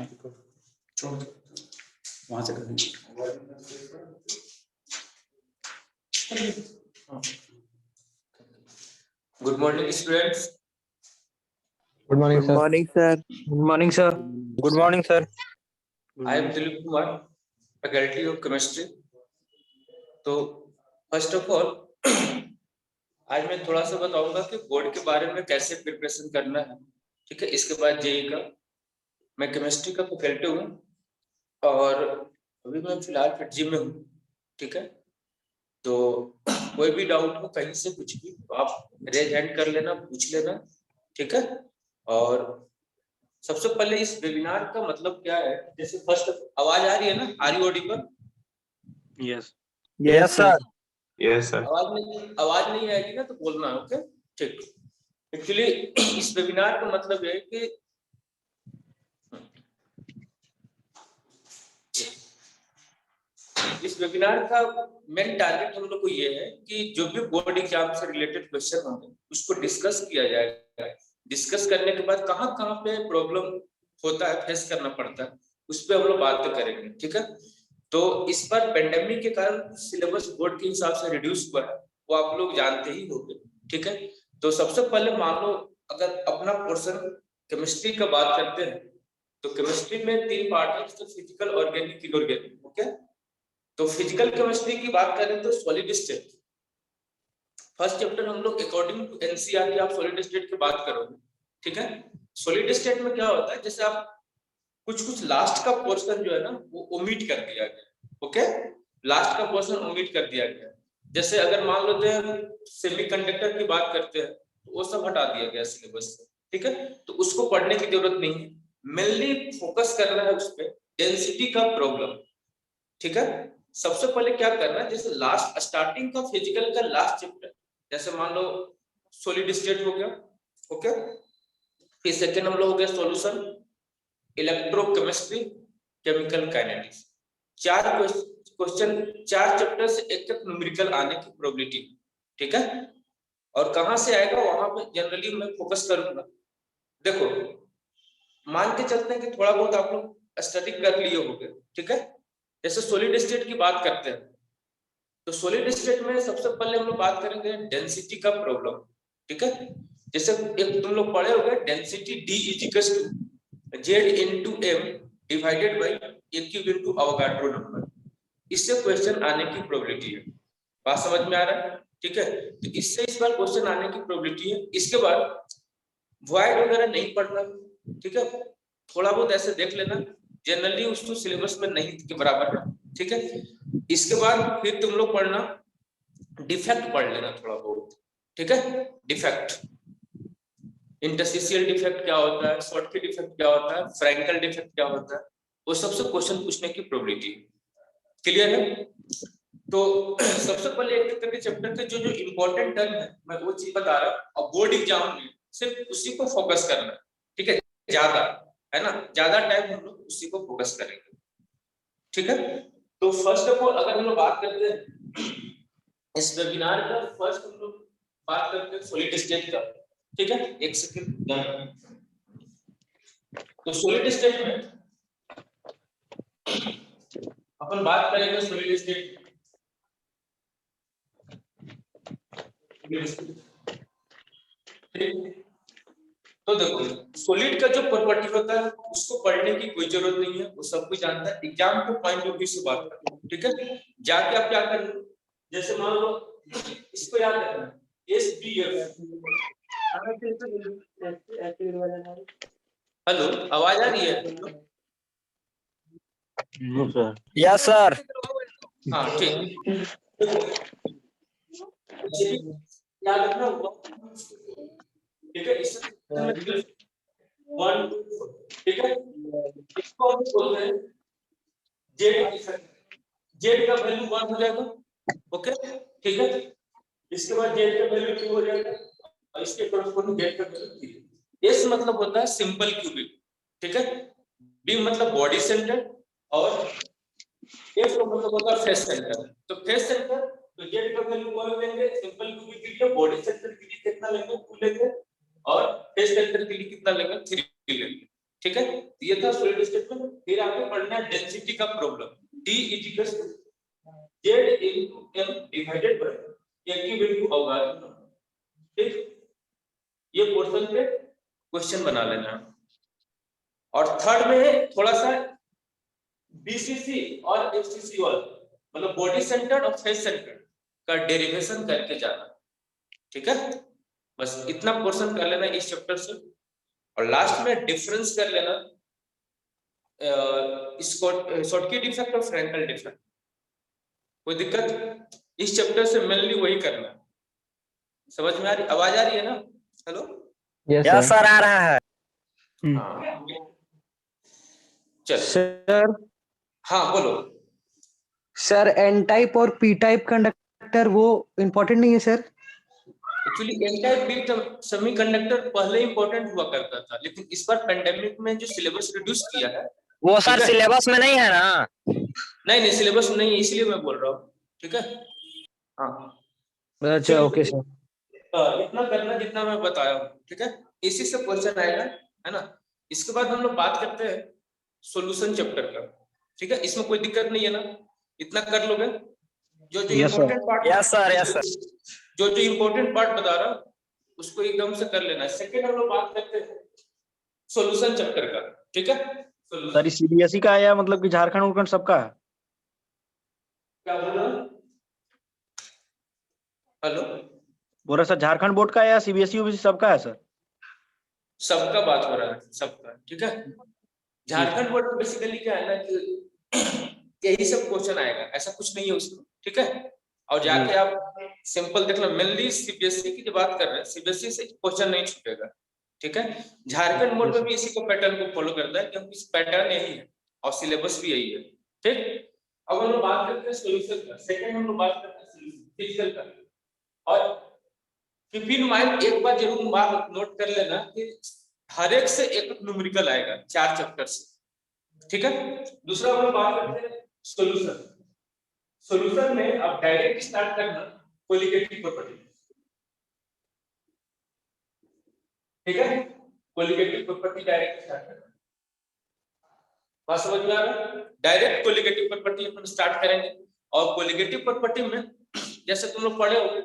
छोड़ दो, वहां से करेंगे। Good morning, students. Good morning, Good sir. morning, sir. Good morning, sir. Good morning, sir. I am Dilip Kumar, faculty of chemistry. तो first of all आज मैं थोड़ा सा बताऊंगा कि बोर्ड के बारे में कैसे प्रिपरेशन करना है, ठीक है। इसके बाद जेई का, मैं केमिस्ट्री का फैकल्टी हूँ और अभी मैं फिलहाल फिटजी में हूँ, ठीक है। तो कोई भी डाउट हो कहीं से कुछ भी आप रेज हैंड कर लेना, पूछ लेना, ठीक है। और सबसे पहले इस वेबिनार का मतलब क्या है, जैसे फर्स्ट आवाज आ रही है ना, are you audible? Yes. Yes, sir. Yes, sir. आवाज नहीं आएगी ना तो बोलना, ओके, ठीक। एक्चुअली इस वेबिनार का मतलब है कि इस वेबिनार का मेन टारगेट हम लोग को ये है कि जो भी बोर्ड एग्जाम से रिलेटेड क्वेश्चन होंगे उसको डिस्कस किया जाएगा। डिस्कस करने के बाद कहाँ कहाँ पे प्रॉब्लम होता है, फेस करना पड़ता है, उस पर हम लोग बात करेंगे, ठीक है। तो इस बार पेंडेमिक के कारण सिलेबस बोर्ड के हिसाब से रिड्यूस हुआ है, वो आप लोग जानते ही होंगे, ठीक है। तो सबसे पहले मान लो अगर अपना पोर्शन केमिस्ट्री का बात करते हैं तो केमिस्ट्री में 3 पार्ट है, तो फिजिकल, ऑर्गेनिक, इनऑर्गेनिक, ओके। तो फिजिकल केमिस्ट्री की बात करें तो सॉलिड स्टेट फर्स्ट चैप्टर हम लोग अकॉर्डिंग टू एनसीईआरटी आप सॉलिड स्टेट की बात करोगे, ठीक है। सॉलिड स्टेट में क्या होता है, जैसे आप कुछ लास्ट का पोर्शन जो है ना वो ओमिट कर दिया गया, ओके। लास्ट का पोर्शन ओमिट कर दिया गया, जैसे अगर मान लो सेमीकंडक्टर की बात करते हैं तो वो सब हटा दिया गया सिलेबस से, ठीक है। तो उसको पढ़ने की जरूरत नहीं है, मेनली फोकस करना है उस पे डेंसिटी का प्रॉब्लम, ठीक है। सबसे पहले क्या करना है, जैसे लास्ट स्टार्टिंग का फिजिकल का लास्ट चैप्टर, जैसे मान लो सॉलिड स्टेट हो गया, ओके। फिर सेकंड हम लोग हो गया solution, electrochemistry, chemical kinetics. 4 question, 4 chapter से एक न्यूमेरिकल आने की प्रोबेबिलिटी, ठीक है। और कहां से आएगा वहां पे जनरली मैं फोकस करूंगा। देखो मान के चलते हैं कि थोड़ा बहुत आप लोग स्टडी कर लिए होंगे, ठीक है। जैसे सॉलिड स्टेट की बात करते हैं तो सॉलिड स्टेट में सबसे पहले हम लोग बात करेंगे डेंसिटी का प्रॉब्लम, ठीक है। जैसे एक तुम लोग पढ़े होंगे density D = Z into M divided by A cube into Avogadro number, इससे क्वेश्चन आने की प्रोबेबिलिटी है। बात समझ में आ रहा है, ठीक है। तो इससे इस बार क्वेश्चन आने की प्रोबेबिलिटी है। इसके बाद वॉइड वगैरह नहीं पढ़ना, ठीक है। थोड़ा बहुत ऐसे देख लेना, जनरली उसको सिलेबस में नहीं के बराबर है, ठीक है। इसके बाद फिर तुम लोग पढ़ना डिफेक्ट पढ़ लेना थोड़ा बहुत, ठीक है। डिफेक्ट, इंटरस्टिशियल डिफेक्ट क्या होता है, शॉर्टकी डिफेक्ट क्या होता है, फ्रैंकल डिफेक्ट क्या होता है, वो सबसे क्वेश्चन पूछने की प्रोबेबिलिटी क्लियर है। तो सबसे पहले एक करके चैप्टर के जो इंपॉर्टेंट टर्म है मैं वो चीज बता रहा हूं, और बोर्ड एग्जाम में सिर्फ उसी को फोकस करना, ठीक है। ज्यादा है ना, ज्यादा टाइम हम लोग उसी को फोकस करेंगे, ठीक है। तो फर्स्ट ऑफ ऑल अगर हम लोग बात करते हैं इस वेबिनार का, फर्स्ट हम लोग बात करते हैं सॉलिड स्टेट का, ठीक है। एक सेकंड। तो सॉलिड स्टेट में अपन बात करेंगे सॉलिड स्टेट, तो देखो सॉलिड का जो प्रॉपर्टी होता है उसको पढ़ने की कोई जरूरत नहीं है, वो सब कुछ जानता है। एग्जाम के पॉइंट ऑफ व्यू से बात करते हैं, ठीक है। जाके आप क्या करना, जैसे मान लो इसको याद रखना SBF। हेलो, आवाज आ रही है? No, sir. Yes, sir. हाँ ठीक, याद रखना, ठीक है। इससे 1 2 ठीक है। इसको हम बोलते हैं जेड का वैल्यू 1 हो जाएगा, ओके, ठीक है। इसके बाद जेड का वैल्यू 2 हो जाएगा और इसके कॉरस्पॉन्डिंग जेड का वैल्यू 3। एस मतलब होता है सिंपल क्यूबिक, ठीक है। बी मतलब बॉडी सेंटर और एफ का मतलब होता है फेस सेंटर। तो फेस सेंटर तो जेड का वैल्यू 1 लेंगे, सिंपल क्यूबिक के लिए बॉडी सेंटर के लिए कितना लेंगे 2 लेंगे और फेस सेंटर के लिए कितना लेंगे 3 लेंगे, ठीक है, ये था सॉलिड स्टेट में। फिर आगे पढ़ना है डेंसिटी का problem. D equals to Z into M divided by A cube into Avogadro. ठीक, ये पोर्शन पे क्वेश्चन बना लेना है। और थर्ड में है थोड़ा सा BCC और FCC वाला, मतलब बॉडी सेंटर्ड और फेस सेंटर्ड का डेरिवेशन करके जाना। ठीक है, बस इतना पोर्शन कर लेना इस चैप्टर से। और लास्ट में डिफरेंस कर लेना शॉर्टकी डिफेक्ट और फ्रैंकल डिफेक्ट। कोई दिक्कत? इस चैप्टर से मेनली वही करना। समझ में आ रही? आवाज आ रही है ना? Hello? Yes, yes sir. Sir आ रहा है। हाँ, चल। सर हाँ बोलो। सर एन टाइप और पी टाइप कंडक्टर वो इम्पोर्टेंट नहीं है सर? एक्चुअली एन टाइप बी सेमीकंडक्टर पहले इंपॉर्टेंट हुआ करता था, लेकिन इस बार पेंडेमिक में जो सिलेबस रिड्यूस किया है। वो सर ठीक है? सिलेबस में नहीं है ना। नहीं सिलेबस नहीं है, इसलिए मैं बोल रहा हूँ। ठीक है, हाँ अच्छा ओके सर। इतना करना जितना मैं बताया हूँ। ठीक है, इसी से क्वेश्चन आएगा, है ना। इसके बाद हम लोग बात करते हैं सॉल्यूशन चैप्टर का। ठीक है, इसमें कोई दिक्कत नहीं है ना? इतना कर लोगे? जो जो Yes, sir. Important part, yes sir yes sir. जो जो इम्पोर्टेंट पार्ट बता रहा हूं, उसको एकदम से कर लेना है। सेकंड हम लोग बात करते हैं सॉल्यूशन चैप्टर का। ठीक है, सर सीबीएसई का है या मतलब कि झारखंड उरखंड सबका है? क्या बोला? हेलो? बोल रहे सर झारखंड बोर्ड का है या सीबीएसई ओबीसी सबका है सर? सबका बात हो रहा है, सबका। ठीक है, झारखंड बोर्ड में बेसिकली क्या है ना कि यही सब क्वेश्चन आएगा, ऐसा कुछ नहीं है उसमें। ठीक है, और जाके आप सिंपल देख लो। मेनली सीबीएसई की जो बात कर रहे हैं, सीबीएसई से क्वेश्चन नहीं छूटेगा। ठीक है, झारखंड बोर्ड में भी इसी को पैटर्न को फॉलो करता है, क्योंकि इस पैटर्न यही है और सिलेबस भी यही है। ठीक, अब हम लोग बात करते हैं सॉल्यूशन का। सेकंड हम लोग बात करते हैं सॉल्यूशन फिजिकल का। और कीप इन माइंड, एक बार जरूर नोट कर लेना कि हर एक से एक न्यूमेरिकल आएगा 4 चैप्टर से। ठीक है, दूसरा हम लोग बात करते हैं सॉल्यूशन। सॉल्यूशन में अब डायरेक्ट स्टार्ट करना कोलिगेटिव प्रॉपर्टी। ठीक है, कोलिगेटिव प्रॉपर्टी डायरेक्ट स्टार्ट करना। बात समझ में आ रहा है? डायरेक्ट कोलिगेटिव प्रॉपर्टी अपन स्टार्ट करेंगे। और कोलिगेटिव प्रॉपर्टी में जैसे तुम लोग पढ़े होंगे,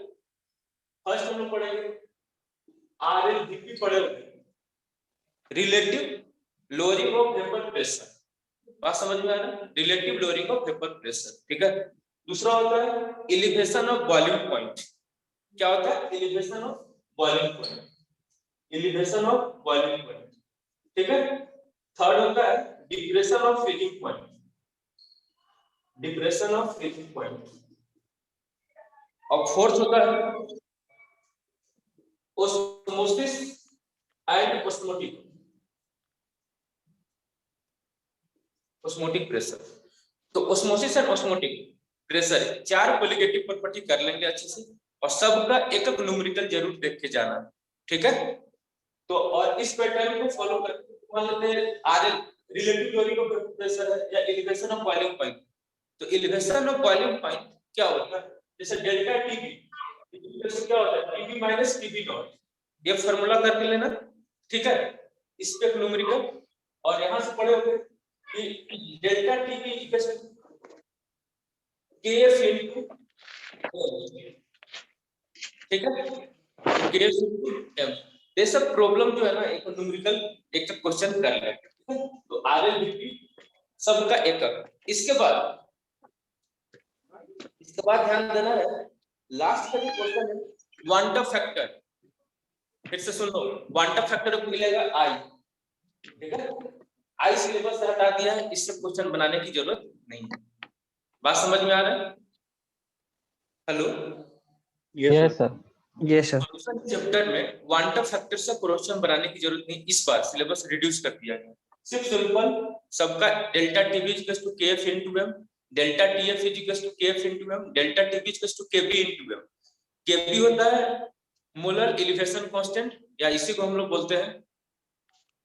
फर्स्ट हम लोग पढ़ेंगे आरएलवीपी पढ़े होंगे, relative lowering of vapour pressure. बात समझ में आ रहा है? Relative lowering of vapour pressure. ठीक है, दूसरा होता है एलिवेशन ऑफ बॉइलिंग पॉइंट। क्या होता है? Elevation of boiling point, elevation of boiling point. ठीक है, थर्ड होता है depression of freezing point, depression of freezing point. और फोर्थ होता है osmosis and osmotic, osmotic pressure. तो osmosis and osmotic pressure 4 colligative property कर लेंगे अच्छे से, और सबका एक एक न्यूमेरिकल जरूर देख के जाना। ठीक है, तो और इस पैटर्न को फॉलो करके मान लेते हैं RL relative lowering of pressure है या एलिवेशन ऑफ बॉइलिंग पॉइंट। तो एलिवेशन ऑफ बॉइलिंग पॉइंट क्या होता है? जैसे डेल्टा टीबी, जैसे क्या होता है टीबी माइनस टीबी नॉट, ये फार्मूला करके लेना। ठीक है, इस पे न्यूमेरिकल। और यहां से पढ़े होंगे कि delta TB equal KF into, ठीक है, केएफ इनटू एम। ये सब प्रॉब्लम जो है ना, एक न्यूमेरिकल एक क्वेश्चन कर लेंगे। ठीक है, तो आरएलवीपी सबका एकक। इसके बाद ध्यान देना है, लास्ट का जो क्वेश्चन है क्वांटम फैक्टर। फिर से सुन लो, क्वांटम फैक्टर को मिलेगा आई। ठीक है, आई सिलेबस से हटा दिया है, इससे क्वेश्चन बनाने की जरूरत नहीं है। बात समझ में आ रहा है? Hello? Yes, sir. Yes sir. Solution chapter में क्वांटम फैक्टर से क्वेश्चन बनाने की जरूरत नहीं, इस बार सिलेबस रिड्यूस कर दिया गया। सिर्फ सिंपल सबका delta TB equals to KF into M, delta TF equals to KF into M, delta TB equals to KB into M. KB होता है मोलर एलिवेशन कांस्टेंट, या इसी को हम लोग बोलते हैं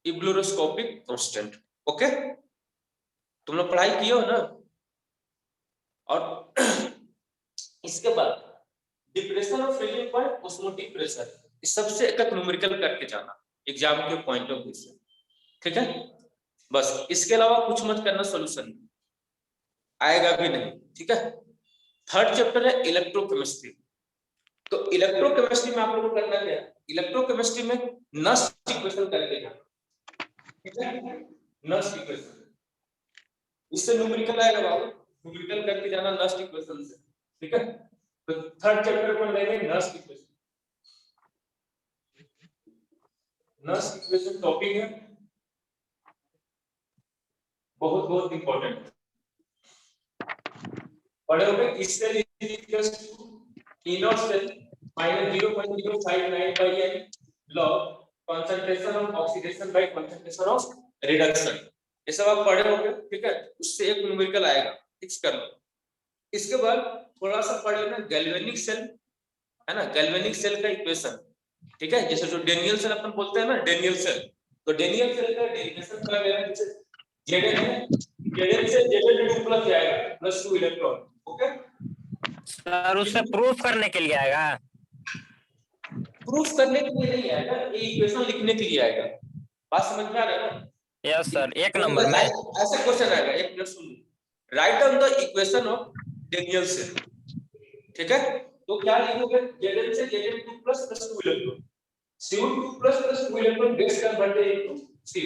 इब्लोरोस्कोपिक कांस्टेंट। ओके, तुम लोग पढ़ाई किए हो ना? और इसके बाद depression of freezing point, osmotic pressure, इस सबसे एक न्यूमेरिकल करके जाना एग्जाम के पॉइंट ऑफ व्यू से। ठीक है, बस इसके अलावा कुछ मत करना, सॉल्यूशन आएगा भी नहीं, ठीक है। थर्ड चैप्टर है इलेक्ट्रोकेमिस्ट्री। तो इलेक्ट्रोकेमिस्ट्री में आप लोगों को करना क्या है, इलेक्ट्रोकेमिस्ट्री में नस्ट इक्वेशन करके जाना, ठीक है, नस्ट इक्वेशन, इससे न्यूमेरिकल आएगा बाबू, न्यूमेरिकल करके जाना नस्ट इक्वेशन से, ठीक है। तो थर्ड चैप्टर में लेंगे Nernst equation. Nernst equation topic है बहुत बहुत इंपॉर्टेंट, पढ़े होंगे। इससे equals to E naught cell minus 0.059 by n log concentration of oxidation by concentration of reduction, ये सब आप पढ़े होंगे, ठीक है। उससे एक न्यूमेरिकल आएगा, फिक्स कर लो। इसके बाद थोड़ा सा पढ़े ना गैल्वेनिक सेल, है ना, गैल्वेनिक सेल का इक्वेशन, ठीक है। जैसे जो डेनियल सेल अपन बोलते हैं ना, डेनियल सेल, तो डेनियल सेल का डेफिनेशन कर लेना, जैसे Zn है, Zn से Zn2 प्लस जाएगा प्लस 2 इलेक्ट्रॉन, ओके। सर उससे प्रूफ करने के लिए आएगा, प्रूफ करने के लिए नहीं आएगा, ये इक्वेशन लिखने के लिए आएगा, बात समझ में आ रहा है ना। यस सर, एक नंबर में ऐसा क्वेश्चन आएगा, एक मिनट सुन, write down the equation of Daniell cell, ठीक है। तो क्या लिखोगे, Zn से Zn2 plus 2 electron, Cu2 plus 2 electron gets converted into Cu,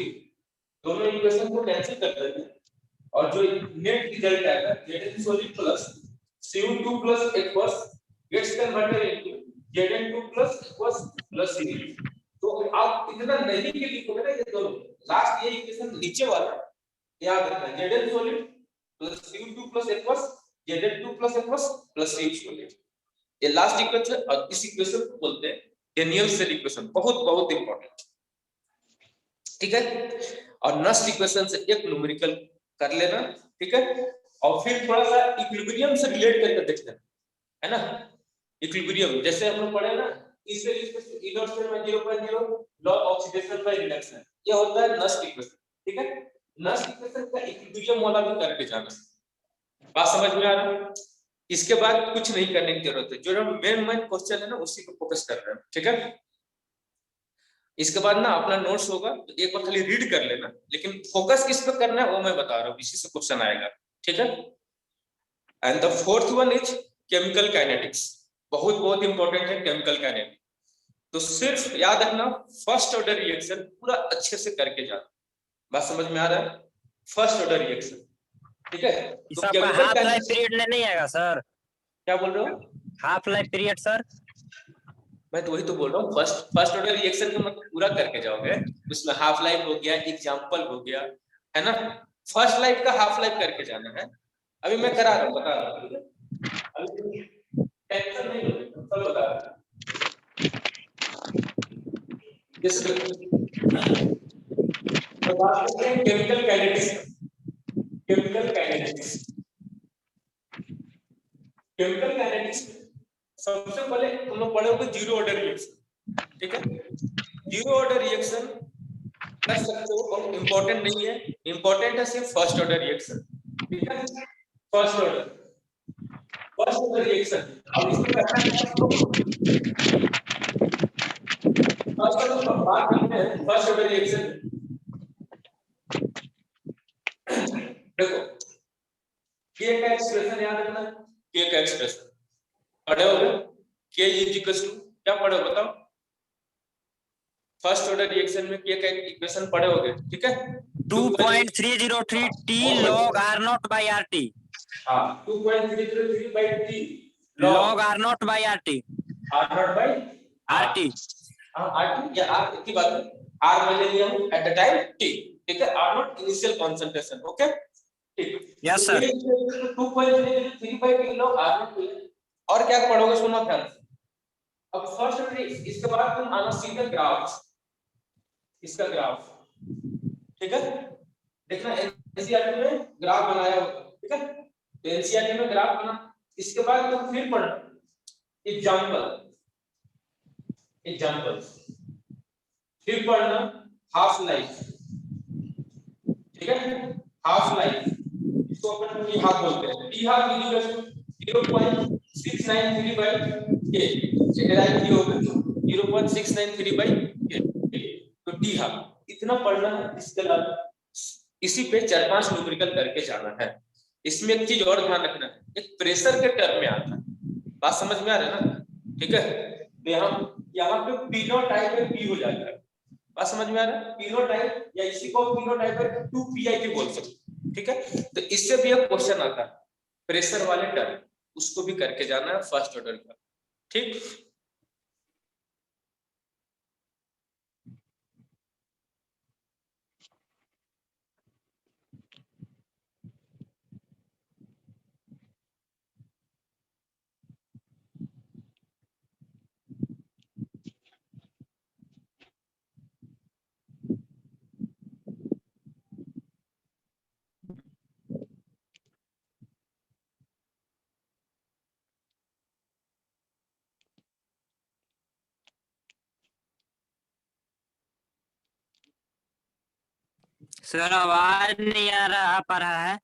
दोनों इक्वेशन को कैंसिल कर देते हैं और जो नेट रिजल्ट आएगा Zn solid plus Cu2 plus aqueous gets converted into Zn2 plus aqueous plus Cu। तो आप इतना नहीं के लिखोगे ना, ये दोनों लास्ट ये इक्वेशन नीचे वाला याद रखना, Zn solid plus Cu2 plus aqueous Zn2 plus aqueous plus Cu solid, ये लास्ट इक्वेशन है। और इस इक्वेशन को बोलते हैं डेनियल सेल इक्वेशन, बहुत बहुत इंपॉर्टेंट, ठीक है। और नस्ट इक्वेशन से एक न्यूमेरिकल कर लेना, ठीक है। और फिर थोड़ा सा इक्विलिब्रियम से रिलेट करके देखना, है ना। इक्विलिब्रियम जैसे हम लोग पढ़े ना, इससे E naught cell में 0.0 log ऑक्सीडेशन बाय रिडक्शन, ये होता है नस्ट इक्वेशन, ठीक है। नस्ट इक्वेशन का इक्विलिब्रियम वाला भी करके जाना, बात समझ में आ रहा है। इसके बाद कुछ नहीं करने की जरूरत है, जो मेन क्वेश्चन है ना उसी को फोकस कर रहे हैं, ठीक है। इसके बाद ना अपना नोट्स होगा, तो एक बार खाली रीड कर लेना, लेकिन फोकस किस पे करना है वो मैं बता रहा हूँ, इसी से क्वेश्चन आएगा, ठीक है। And the fourth one is chemical kinetics, बहुत बहुत इंपॉर्टेंट है केमिकल काइनेटिक्स। तो सिर्फ याद रखना फर्स्ट ऑर्डर रिएक्शन पूरा अच्छे से करके जाना, बात समझ में आ रहा है, फर्स्ट ऑर्डर रिएक्शन, ठीक है। तो हाफ लाइफ पीरियड में नहीं आएगा सर, क्या बोल रहे हो, हाफ लाइफ पीरियड सर, मैं तो वही तो बोल रहा हूँ, फर्स्ट ऑर्डर रिएक्शन का मतलब पूरा करके जाओगे, उसमें हाफ लाइफ हो गया, एग्जांपल हो गया, है ना। फर्स्ट लाइफ का हाफ लाइफ करके जाना है, अभी मैं करा रहा हूँ, बता रहा हूँ, अभी टेंशन नहीं लो, सब बता रहा हूँ। तो बात करते हैं chemical kinetics, chemical kinetics, chemical kinetics सबसे पहले तुम लोग पढ़े होंगे जीरो ऑर्डर रिएक्शन, ठीक है। जीरो ऑर्डर रिएक्शन कर सकते हो, बहुत इंपॉर्टेंट नहीं है, इंपॉर्टेंट है सिर्फ फर्स्ट ऑर्डर रिएक्शन, ठीक है। फर्स्ट ऑर्डर रिएक्शन, अब इसमें करना है फर्स्ट ऑर्डर, बात करते हैं फर्स्ट ऑर्डर रिएक्शन। देखो के का एक्सप्रेशन याद रखना, के का एक्सप्रेशन पढ़े होगे, K इज इक्वल टू क्या पढ़े हो बताओ, फर्स्ट ऑर्डर रिएक्शन में K का इक्वेशन पढ़े होगे, ठीक है। 2.303 T log R naught by RT, हां 2.303 by T log R naught by RT, R naught by RT, हां RT या R की बात है, R मैं ले लिया हूं एट द टाइम T, ठीक है। R naught initial concentration, okay, ठीक। Yes sir. 2.303 by T log R naught, और क्या पढ़ोगे सुनो ध्यान से। अब फर्स्ट ऑर्डर, इसके बाद तुम आना सीधा ग्राफ, इसका ग्राफ, ठीक है। देखना एनसीईआरटी में ग्राफ बनाया होगा, ठीक है। तो एनसीईआरटी में ग्राफ बना, इसके बाद तुम फिर पढ़ना एग्जांपल्स, फिर पढ़ना हाफ लाइफ, ठीक है। हाफ लाइफ इसको अपन टी हाफ बोलते हैं, T half equal to 0.693 by K, derive की होगा 0.693 by K, तो टी हाफ इतना पढ़ना है। इसके अलावा इसी पे 4-5 न्यूमेरिकल करके जाना है। इसमें एक चीज और ध्यान रखना है, एक प्रेशर के टर्म में आता है, बात समझ में आ रहा है ना? ठीक है, तो यहाँ पे पीनो टाइप में पी हो जाता है, बात समझ में आ रहा है? पीनो टाइप या इसी को पीनो टाइप है 2PIP बोल सकते, ठीक है। तो इससे भी एक क्वेश्चन आता है प्रेशर वाले टर्म, उसको भी करके जाना है फर्स्ट ऑर्डर का, ठीक। सर आवाज नहीं आ रहा है।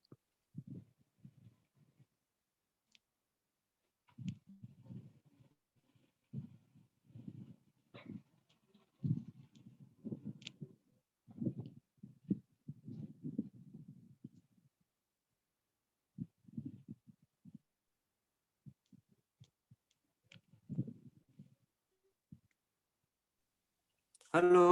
हेलो।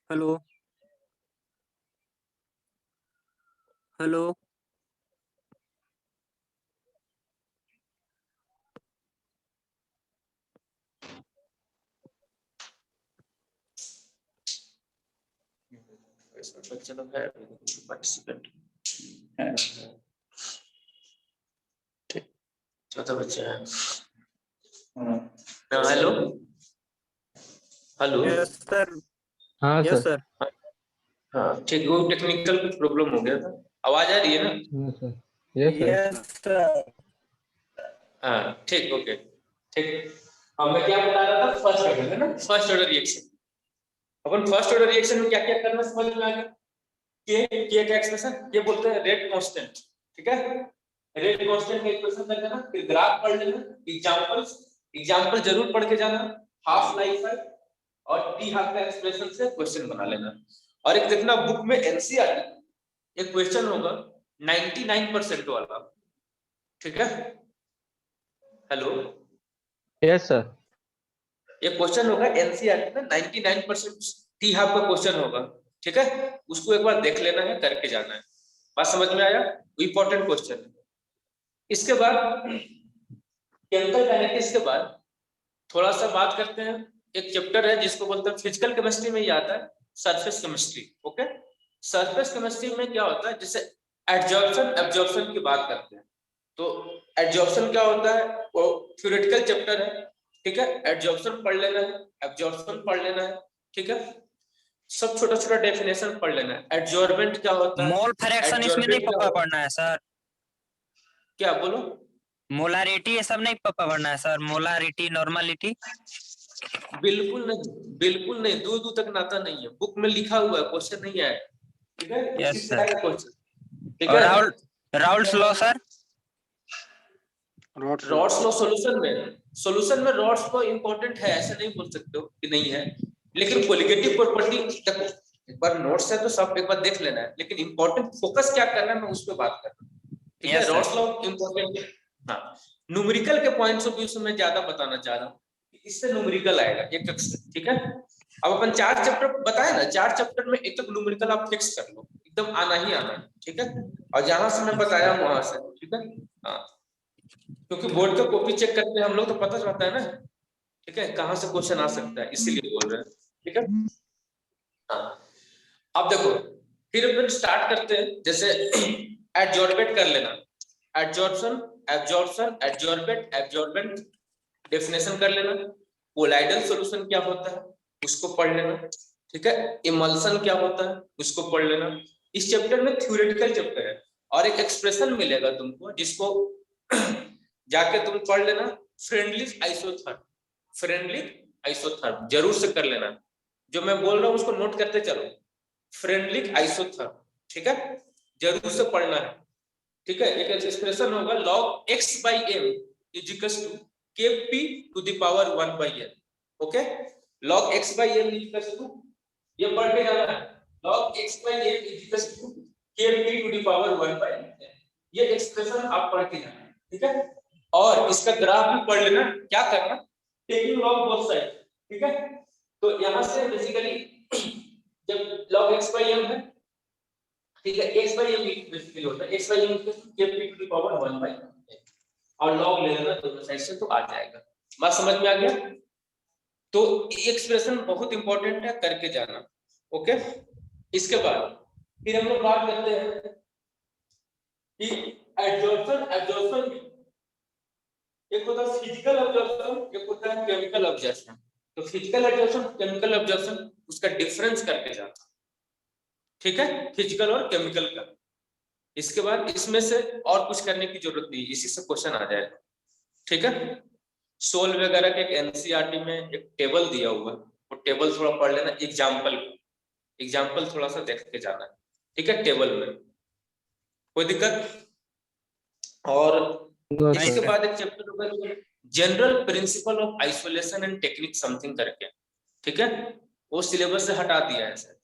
हेलो। हेलो। चलो है पार्टिसिपेंट है। चौथा बच्चा है। हाँ, हेलो हेलो। Yes sir. हाँ यस सर। सर। हाँ ठीक, वो टेक्निकल कुछ प्रॉब्लम हो गया था। आवाज आ रही है ना? Yes sir. Yes sir. Yes sir. हाँ ठीक, ओके ठीक। अब मैं क्या बता रहा था, फर्स्ट ऑर्डर है ना, फर्स्ट ऑर्डर रिएक्शन। अपन फर्स्ट ऑर्डर रिएक्शन में क्या क्या करना समझ में आ गया। के का एक्सप्रेशन ये बोलते हैं रेट कांस्टेंट, ठीक है। रेट कांस्टेंट का इक्वेशन कर देना, फिर ग्राफ पढ़ लेना, एग्जांपल जरूर पढ़ के जाना, हाफ लाइफ है और टी हाफ का एक्सप्रेशन से क्वेश्चन बना लेना। और एक देखना बुक में एनसीईआरटी एक क्वेश्चन होगा 99% वाला, ठीक है। Hello, yes sir. ये क्वेश्चन होगा एनसीईआरटी में 99% टी हाफ का क्वेश्चन होगा, ठीक है। उसको एक बार देख लेना है, करके जाना है। बात समझ में आया? इंपॉर्टेंट क्वेश्चन है। इसके बाद केमिकल काइनेटिक्स के बाद थोड़ा सा बात करते हैं, एक चैप्टर है जिसको बोलते हैं फिजिकल केमिस्ट्री में ही आता है, surface chemistry. Okay, surface chemistry में क्या होता है, जैसे एडजॉर्प्शन एब्जॉर्प्शन की बात करते हैं, तो एडजॉर्प्शन क्या होता है वो थ्योरेटिकल चैप्टर है, ठीक है। एडजॉर्प्शन पढ़ लेना है, एब्जॉर्प्शन पढ़ लेना है, ठीक है। सब छोटा छोटा डेफिनेशन पढ़ लेना है। एडजॉर्बेंट क्या होता है, मोल फ्रैक्शन इसमें नहीं adsorbent क्या पढ़ना है सर। क्या बोलो, मोलारिटी ये सब नहीं पढ़ना है सर। Molarity, normality. बिल्कुल नहीं, बिल्कुल नहीं, दूर दूर तक नाता नहीं है, बुक में लिखा हुआ है, क्वेश्चन नहीं आया, ठीक है, Yes, इसी से sir. आएगा क्वेश्चन, ठीक और है। Raoult's law sir. Rods law solution में रॉड्स लॉ इंपॉर्टेंट है, ऐसा नहीं बोल सकते हो कि नहीं है, लेकिन कोलिगेटिव प्रॉपर्टी देखो, एक बार नोट्स है तो सब एक बार देख लेना है, लेकिन इंपॉर्टेंट फोकस क्या करना है मैं उस पर बात कर रहा हूँ, ठीक है। Yes, sir. Rods law important है, हाँ। न्यूमेरिकल के पॉइंट्स ऑफ व्यू से मैं ज्यादा बताना चाह रहा हूँ, इससे न्यूमेरिकल आएगा एक एक से, ठीक है। अब अपन 4 चैप्टर बताए ना, 4 चैप्टर में एक तक न्यूमेरिकल आप फिक्स कर लो, एकदम आना ही आना है, ठीक है। और जहां से मैं बताया वहां से, ठीक है, हाँ, क्योंकि बोर्ड का कॉपी चेक करते हैं हम लोग तो पता चलता है ना, ठीक है, कहां से क्वेश्चन आ सकता है, इसीलिए बोल रहे हैं, ठीक है। हाँ, अब देखो, फिर अपन स्टार्ट करते हैं, जैसे एडजॉर्बेट कर लेना, adsorption, absorption, adsorbate, absorbent, definition कर लेना। कोलाइडल सॉल्यूशन क्या होता है उसको पढ़ लेना, ठीक है। इमल्शन क्या होता है उसको पढ़ लेना। इस चैप्टर में थ्योरेटिकल चैप्टर है, और एक एक्सप्रेशन मिलेगा तुमको जिसको जाके तुम पढ़ लेना, फ्रेंडली आइसोथर्म, फ्रेंडली आइसोथर्म जरूर से कर लेना, जो मैं बोल रहा हूँ उसको नोट करते चलो, फ्रेंडली आइसोथर्म, ठीक है, जरूर से पढ़ना है, ठीक है। एक एक्सप्रेशन होगा log x by m is equals to kp to the power 1 by n, okay. log x by m is equals to, ये पढ़ के जाना है, log x by m is equals to kp to the power 1 by n, ये expression आप पढ़ के जाना, ठीक है। और इसका ग्राफ भी पढ़ लेना, क्या करना, टेकिंग log बोथ साइड, ठीक है। तो यहां से बेसिकली जब log x by m है, ठीक है, x by m बेसिकली होता है x by m kp to the power 1 by n, और log ले लेना दोनों साइड से तो आ जाएगा। बात समझ में आ गया? तो एक्सप्रेशन बहुत इंपॉर्टेंट है, करके जाना, ओके। इसके बाद फिर हम लोग बात करते हैं कि एब्जॉर्प्शन, एब्जॉर्प्शन एक होता है फिजिकल एब्जॉर्प्शन, एक होता है केमिकल एब्जॉर्प्शन। तो फिजिकल एब्जॉर्प्शन, केमिकल एब्जॉर्प्शन, उसका डिफरेंस करके जाना, ठीक है, फिजिकल और केमिकल का। इसके बाद इसमें से और कुछ करने की जरूरत नहीं, इसी से क्वेश्चन आ जाएगा, ठीक है। सोल वगैरह के एक एनसीईआरटी में एक टेबल दिया हुआ है, वो टेबल थोड़ा पढ़ लेना, एग्जाम्पल थोड़ा सा देख के जाना, ठीक है, टेबल में कोई दिक्कत। और No, इसके sir. बाद एक चैप्टर होगा general principle of isolation and technique something करके, ठीक है, वो सिलेबस से हटा दिया है सर,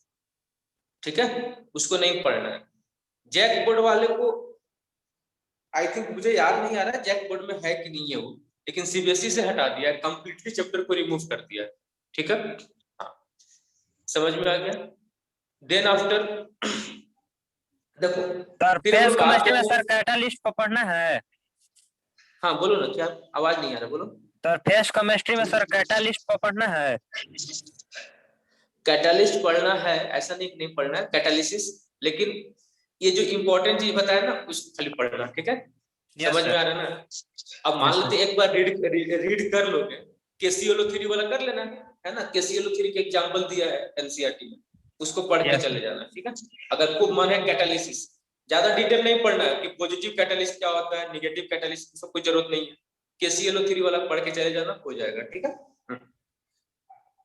ठीक है, उसको नहीं पढ़ना है। जैक बोर्ड वाले को आई थिंक, मुझे याद नहीं आ रहा है जैक बोर्ड में है कि नहीं है वो, लेकिन सीबीएसई से हटा दिया है, कंप्लीटली चैप्टर को रिमूव कर दिया है, ठीक है, हाँ, समझ में आ गया। देन आफ्टर देखो, सर फिर हम फेस लोग बात केमिस्ट्री में करते सर कैटालिस्ट को पढ़ना है। हाँ बोलो ना, क्या आवाज नहीं आ रहा, बोलो। सर फेस केमिस्ट्री में सर कैटालिस्ट को पढ़ना है। कैटालिस्ट पढ़ना है, ऐसा नहीं पढ़ना है कैटालिसिस, लेकिन ये जो इंपॉर्टेंट चीज बताया ना उसको खाली पढ़ना, ठीक है, समझ में आ रहा है ना। अब मान लेते एक बार रीड कर लोगे, केसीएलओ3 वाला कर लेना है ना, केसीएलओ3 के एग्जांपल दिया है एनसीईआरटी में, उसको पढ़ के चले जाना, ठीक है। अगर खूब मन है कैटालिसिस, ज्यादा डिटेल नहीं पढ़ना है कि पॉजिटिव कैटालिस्ट क्या होता है, नेगेटिव कैटालिस्ट, सब कोई जरूरत नहीं है, केसीएलओ3 वाला पढ़ के चले जाना, हो जाएगा, ठीक है।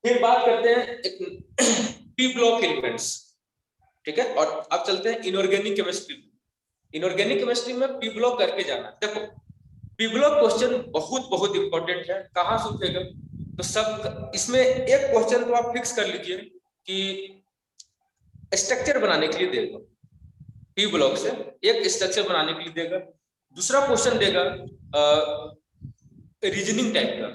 फिर बात करते हैं एक पी ब्लॉक एलिमेंट्स, ठीक है, और अब चलते हैं इनऑर्गेनिक केमिस्ट्री। इनऑर्गेनिक केमिस्ट्री में पी ब्लॉक करके जाना। देखो पी ब्लॉक क्वेश्चन बहुत बहुत इंपॉर्टेंट है, कहां से उठेगा, तो सब इसमें एक क्वेश्चन तो आप फिक्स कर लीजिए कि स्ट्रक्चर बनाने के लिए देगा, पी ब्लॉक से एक स्ट्रक्चर बनाने के लिए देगा। दूसरा क्वेश्चन देगा रीजनिंग टाइप का,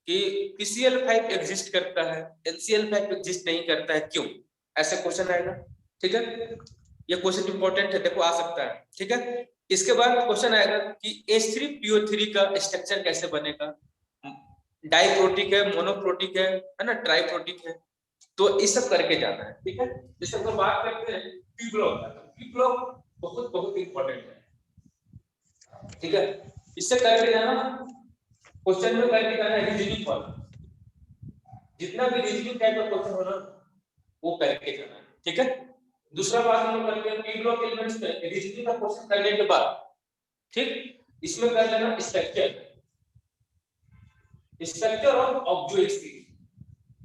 कि PCl5 एग्जिस्ट करता है, NCl5 एग्जिस्ट नहीं करता है, क्यों, ऐसा क्वेश्चन आएगा, ठीक है। ये क्वेश्चन इंपॉर्टेंट है, देखो आ सकता है, ठीक है। इसके बाद क्वेश्चन आएगा कि H3PO3 का स्ट्रक्चर कैसे बनेगा, डाइप्रोटिक है, मोनोप्रोटिक है ना, ट्राइप्रोटिक है, तो इस सब करके जाना है, ठीक है। जैसे हम बात करते हैं पी ब्लॉक, पी ब्लॉक बहुत बहुत इंपॉर्टेंट है, ठीक है, इससे करके जाना। क्वेश्चन में करके जाना है रीजनिंग वाला, जितना भी रीजनिंग टाइप का क्वेश्चन हो ना वो करके जाना है, ठीक है। दूसरा बात हम लोग करते हैं पी ब्लॉक एलिमेंट्स पे रीजनिंग का क्वेश्चन करने के बाद, ठीक, इसमें कर लेना structure of oxo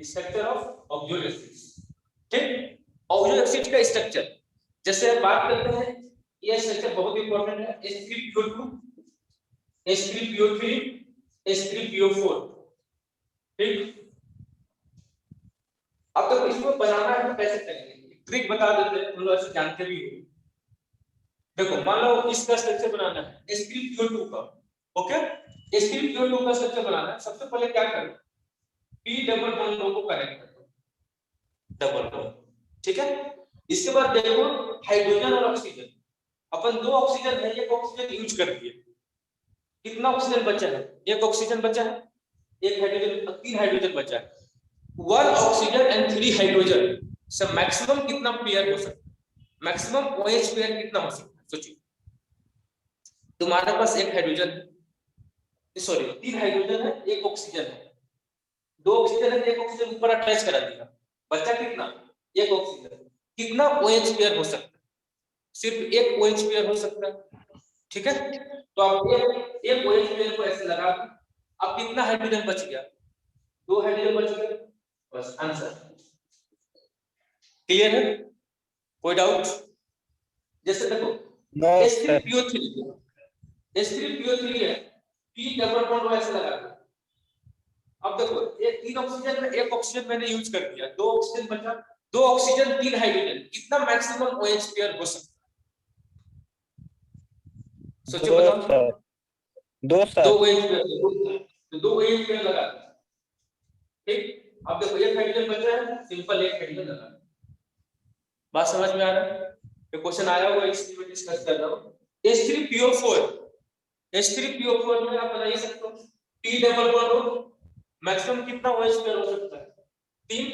structure of oxoacids, ठीक। ऑब्जो एक्सिस का स्ट्रक्चर जैसे बात करते हैं, ये स्ट्रक्चर बहुत इंपॉर्टेंट है, H3PO2 H3PO3 H3PO4, ठीक। अब तो इसको बनाना है तो कैसे करेंगे, ट्रिक बता देते हैं, तुम लोग ऐसे जानते भी हो। देखो मान लो इसका स्ट्रक्चर बनाना है H3PO2 का, ओके। H3PO2 का स्ट्रक्चर बनाना है, सबसे पहले क्या करो, P डबल बॉन्ड को कनेक्ट करो, डबल बॉन्ड, ठीक है। इसके बाद देखो हाइड्रोजन और ऑक्सीजन, अपन 2 ऑक्सीजन है, एक ऑक्सीजन यूज कर दिए, कितना ऑक्सीजन बचा है, एक ऑक्सीजन बचा है, एक हाइड्रोजन, 3 हाइड्रोजन बचा है, 1 ऑक्सीजन एंड 3 हाइड्रोजन से मैक्सिमम कितना पेयर हो सकता है, मैक्सिमम OH पेयर कितना हो सकता है, सोचिए। तुम्हारे पास एक हाइड्रोजन है, सॉरी 3 हाइड्रोजन है, एक ऑक्सीजन है, 2 ऑक्सीजन है, एक ऑक्सीजन ऊपर अटैच करा दिया, बचा कितना, एक ऑक्सीजन, कितना OH पेयर हो सकता है, सिर्फ एक OH पेयर हो सकता है, ठीक है। तो आप एक OH पेयर को ऐसे लगा, अब कितना हाइड्रोजन बच गया, 2 हाइड्रोजन बच गए, बस आंसर क्लियर है, कोई डाउट। जैसे देखो H3PO3 है, P डबल बॉन्ड ऐसे लगा दो, अब देखो ये 3 ऑक्सीजन में एक ऑक्सीजन मैंने यूज कर दिया, 2 ऑक्सीजन बचा, 2 ऑक्सीजन 3 हाइड्रोजन, कितना मैक्सिमम OH पेयर हो सकता है, सोचो बताओ। 2 2 OH पेयर, तो 2 OH पेयर लगा, ठीक। अब देखो एक हाइड्रोजन बचा है, सिंपल एक हाइड्रोजन लगा, बात समझ में आ रहा है, ये क्वेश्चन आया हुआ इसलिए मैं डिस्कस कर रहा हूं। H3PO4 में आप बता ही सकते हो, P डबल बॉन्ड मैक्सिमम कितना OH पेयर हो सकता है, 3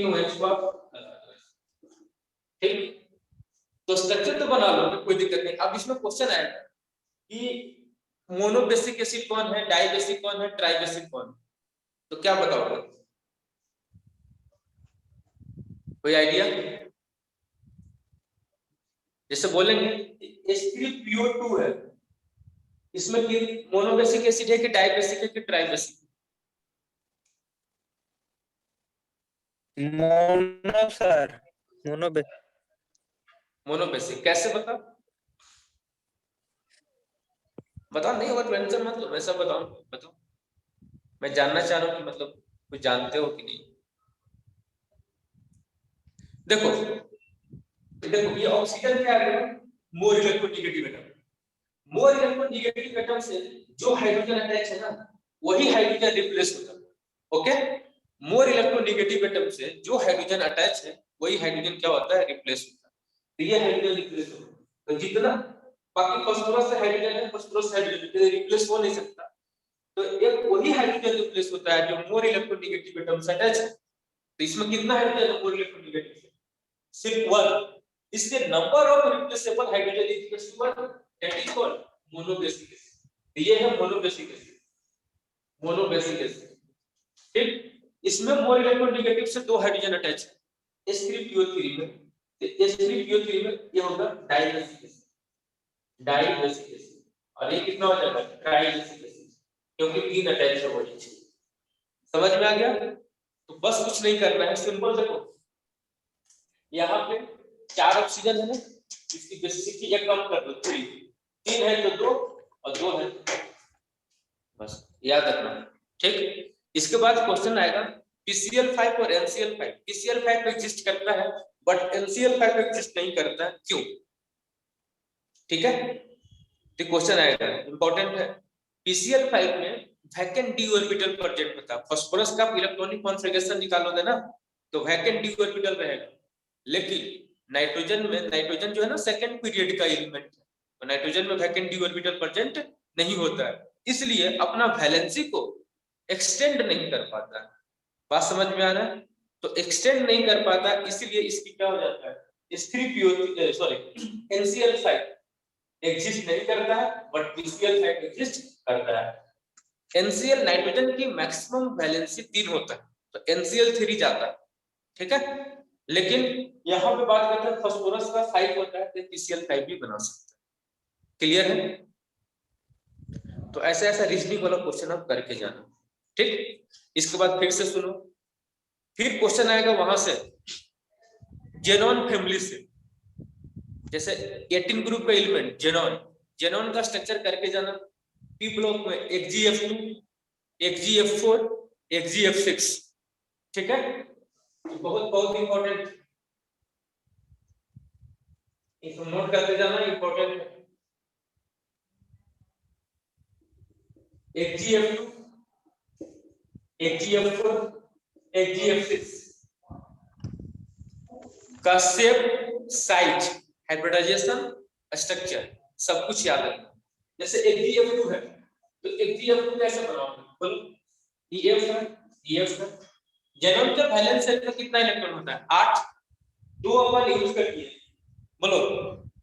OH का, ठीक। तो स्ट्रक्चर तो बना लो, कोई दिक्कत नहीं। अब इसमें क्वेश्चन आएगा कि मोनोबेसिक एसिड कौन है, डाइबेसिक कौन है, ट्राइबेसिक कौन है, तो क्या बताओगे, कोई आइडिया। जैसे बोलेंगे H3PO2 है, इसमें मोनोबेसिक एसिड है कि डाइबेसिक है कि ट्राइबेसिक, मोनो सर, मोनोबेसिक, कैसे बताओ, बताओ, नहीं होगा टेंशन मत लो, वैसा बताओ, बताओ, मैं जानना चाह रहा हूँ कि मतलब कुछ जानते हो कि नहीं। देखो देखो ये ऑक्सीजन क्या है, more electronegative atom, more electronegative atom से जो हाइड्रोजन अटैच है ना, वही हाइड्रोजन रिप्लेस होता है, ओके। मोर इलेक्ट्रोनेगेटिव एटम से जो हाइड्रोजन अटैच है, वही हाइड्रोजन क्या होता है, रिप्लेस होता है, तो ये हाइड्रोजन रिप्लेस होता है, तो जितना बाकी फास्फोरस हाइड्रोजन है, फास्फोरस हाइड्रोजन रिप्लेस हो नहीं सकता, तो एक वही हाइड्रोजन रिप्लेस होता है जो मोर इलेक्ट्रोनेगेटिव एटम से अटैच है। तो इसमें कितना हाइड्रोजन है मोर इलेक्ट्रोनेगेटिव से, सिर्फ 1, इसलिए number of replaceable hydrogen is equal to 1, that is called monobasic acid. ये है मोनोबेसिक एसिड, मोनोबेसिक एसिड, ठीक। इसमें मोर इलेक्ट्रोनेगेटिव से 2 हाइड्रोजन अटैच है, H3PO3 में, तो H3PO3 में ये होगा डाइबेसिक एसिड, डाइबेसिक एसिड, और ये कितना हो जाएगा, ट्राइबेसिक एसिड, क्योंकि 3 अटैच है वो नीचे, समझ में आ गया। तो बस कुछ नहीं करना है, सिंपल देखो यहाँ पे 4 ऑक्सीजन है ना, इसकी बेसिसिटी एक कम कर दो, 3 है तो 2 और 2 है, बस याद रखना, ठीक। इसके बाद क्वेश्चन आएगा PCl5 और NCl5, PCl5 एग्जिस्ट करता है बट NCl5 एग्जिस्ट नहीं करता है, क्यों, ठीक है। तो क्वेश्चन आएगा इंपॉर्टेंट है, PCl5 में वैकेंट d ऑर्बिटल प्रेजेंट होता है, फास्फोरस का इलेक्ट्रॉनिक कॉन्फ़िगरेशन निकालोगे ना तो वैकेंट d ऑर्बिटल रहेगा, लेकिन नाइट्रोजन में, नाइट्रोजन जो है ना सेकंड पीरियड का एलिमेंट है, तो नाइट्रोजन में वैकेंट d ऑर्बिटल प्रेजेंट नहीं होता है, इसलिए अपना वैलेंसी को एक्सटेंड नहीं कर पाता, बात समझ में आ रहा है, तो एक्सटेंड नहीं कर पाता, इसलिए इसकी क्या हो जाता है, H3PO3 सॉरी NCl5 एग्जिस्ट नहीं करता है बट PCl5 एग्जिस्ट करता है। NCl नाइट्रोजन की मैक्सिमम वैलेंसी 3 होता है, तो NCl3 जाता है, ठीक है। लेकिन यहाँ पे बात करते हैं फास्फोरस का 5 होता है तो PCl5 भी बना सकते हैं। क्लियर है? तो ऐसा ऐसा रीजनिंग वाला क्वेश्चन आप करके जाना, ठीक। इसके बाद फिर से सुनो, फिर क्वेश्चन आएगा वहां से जेनॉन फैमिली से, जैसे 18 ग्रुप का एलिमेंट जेनॉन का स्ट्रक्चर करके जाना। पी ब्लॉक में XgF2, XgF4, XgF6, ठीक है। बहुत बहुत इंपॉर्टेंट, इसको नोट करते जाना, इंपॉर्टेंट है। XgF2, XgF4, XgF6 का शेप, साइज, हाइब्रिडाइजेशन, स्ट्रक्चर सब कुछ याद रखना। जैसे XgF2 है तो XgF2 कैसे बनाओगे, बोलो। EF है, EF है। जेनॉन के वैलेंस शेल में कितना इलेक्ट्रॉन होता है? 8। 2 अपन यूज कर दिए, बोलो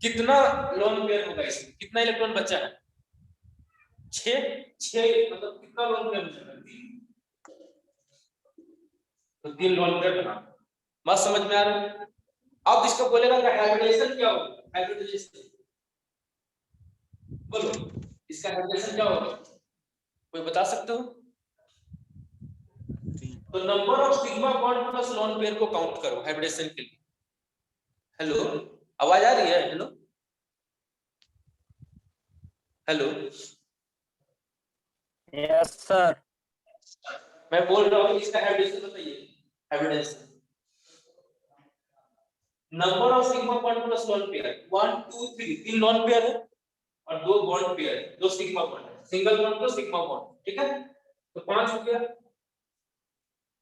कितना लोन पेयर होगा इसमें, कितना इलेक्ट्रॉन बचा है? 6 मतलब कितना लोन पेयर बचा है? 3। तो 3 लोन पेयर बना। मत समझ में आ रहा है? अब इसको बोलेगा कि हाइब्रिडाइजेशन क्या होगा, हाइब्रिडाइजेशन बोलो, इसका हाइब्रिडाइजेशन क्या होगा, कोई बता सकते हो? तो number of sigma bond plus lone pair को काउंट करो हाइब्रिडेशन के लिए। हेलो, आवाज आ रही है? Hello hello, yes sir. मैं बोल रहा हूँ इसका हाइब्रिडेशन बताइए। Hybridisation number of sigma bond plus lone pair 1 2 3, 3 lone pair है और 2 बॉन्ड पेयर है, 2 सिग्मा बॉन्ड है, सिंगल बॉन्ड तो सिग्मा बॉन्ड, ठीक है। तो 5 हो गया,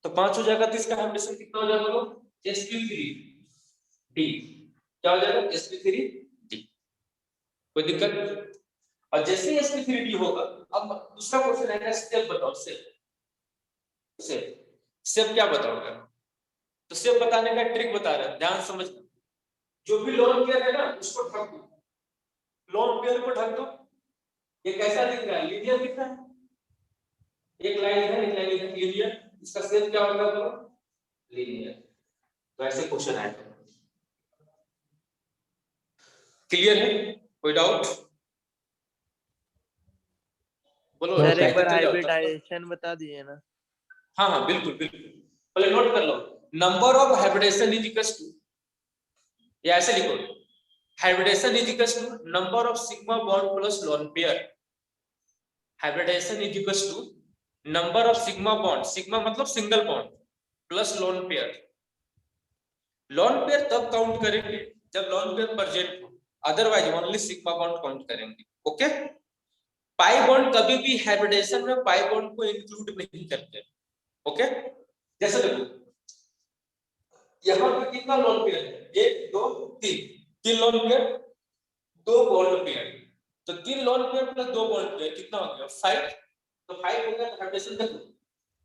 तो 5 हो जाएगा तो इसका हाइब्रिडेशन कितना हो जाएगा? sp3d। क्या हो जाएगा? sp3d। कोई दिक्कत? और जैसे ही sp3d होगा, अब दूसरा क्वेश्चन आएगा, स्टेप बताओ। स्टेप क्या बताओगे? तो स्टेप बताने का ट्रिक बता रहे हैं, ध्यान समझना। जो भी लोन पेयर है ना उसको ढक दो, लोन पेयर को ढक दो। ये कैसा दिख रहा है? लीनियर दिख रहा है, एक लाइन इधर एक लाइन इधर, लीनियर। इसका शेप क्या होगा? बोलो, लीनियर। तो ऐसे क्वेश्चन आएगा। क्लियर है? कोई डाउट? बोलो। No, सर एक sir. बार हाइब्रिडाइजेशन बता दिए ना। हाँ हाँ बिल्कुल बिल्कुल, पहले नोट कर लो। Number of hybridization is equal to, या ऐसे लिखो, hybridization is equal to number of sigma bond plus lone pair. Hybridization is equal to number of sigma bond, sigma मतलब single bond, plus lone pair. Lone pair तब count करेंगे जब lone pair present हो, otherwise only sigma bond count करेंगे। Okay. Pi bond कभी भी hybridisation में pi bond को इंक्लूड नहीं करते। ओके। जैसे देखो यहाँ पे कितना लोन पेयर है? 1 2 3, 3 लोन पेयर, 2 बॉन्ड पेयर। तो 3 lone pair plus 2 bond pair कितना हो गया? 5। तो 5 हो गया। तो हाइब्रिडेशन देखो,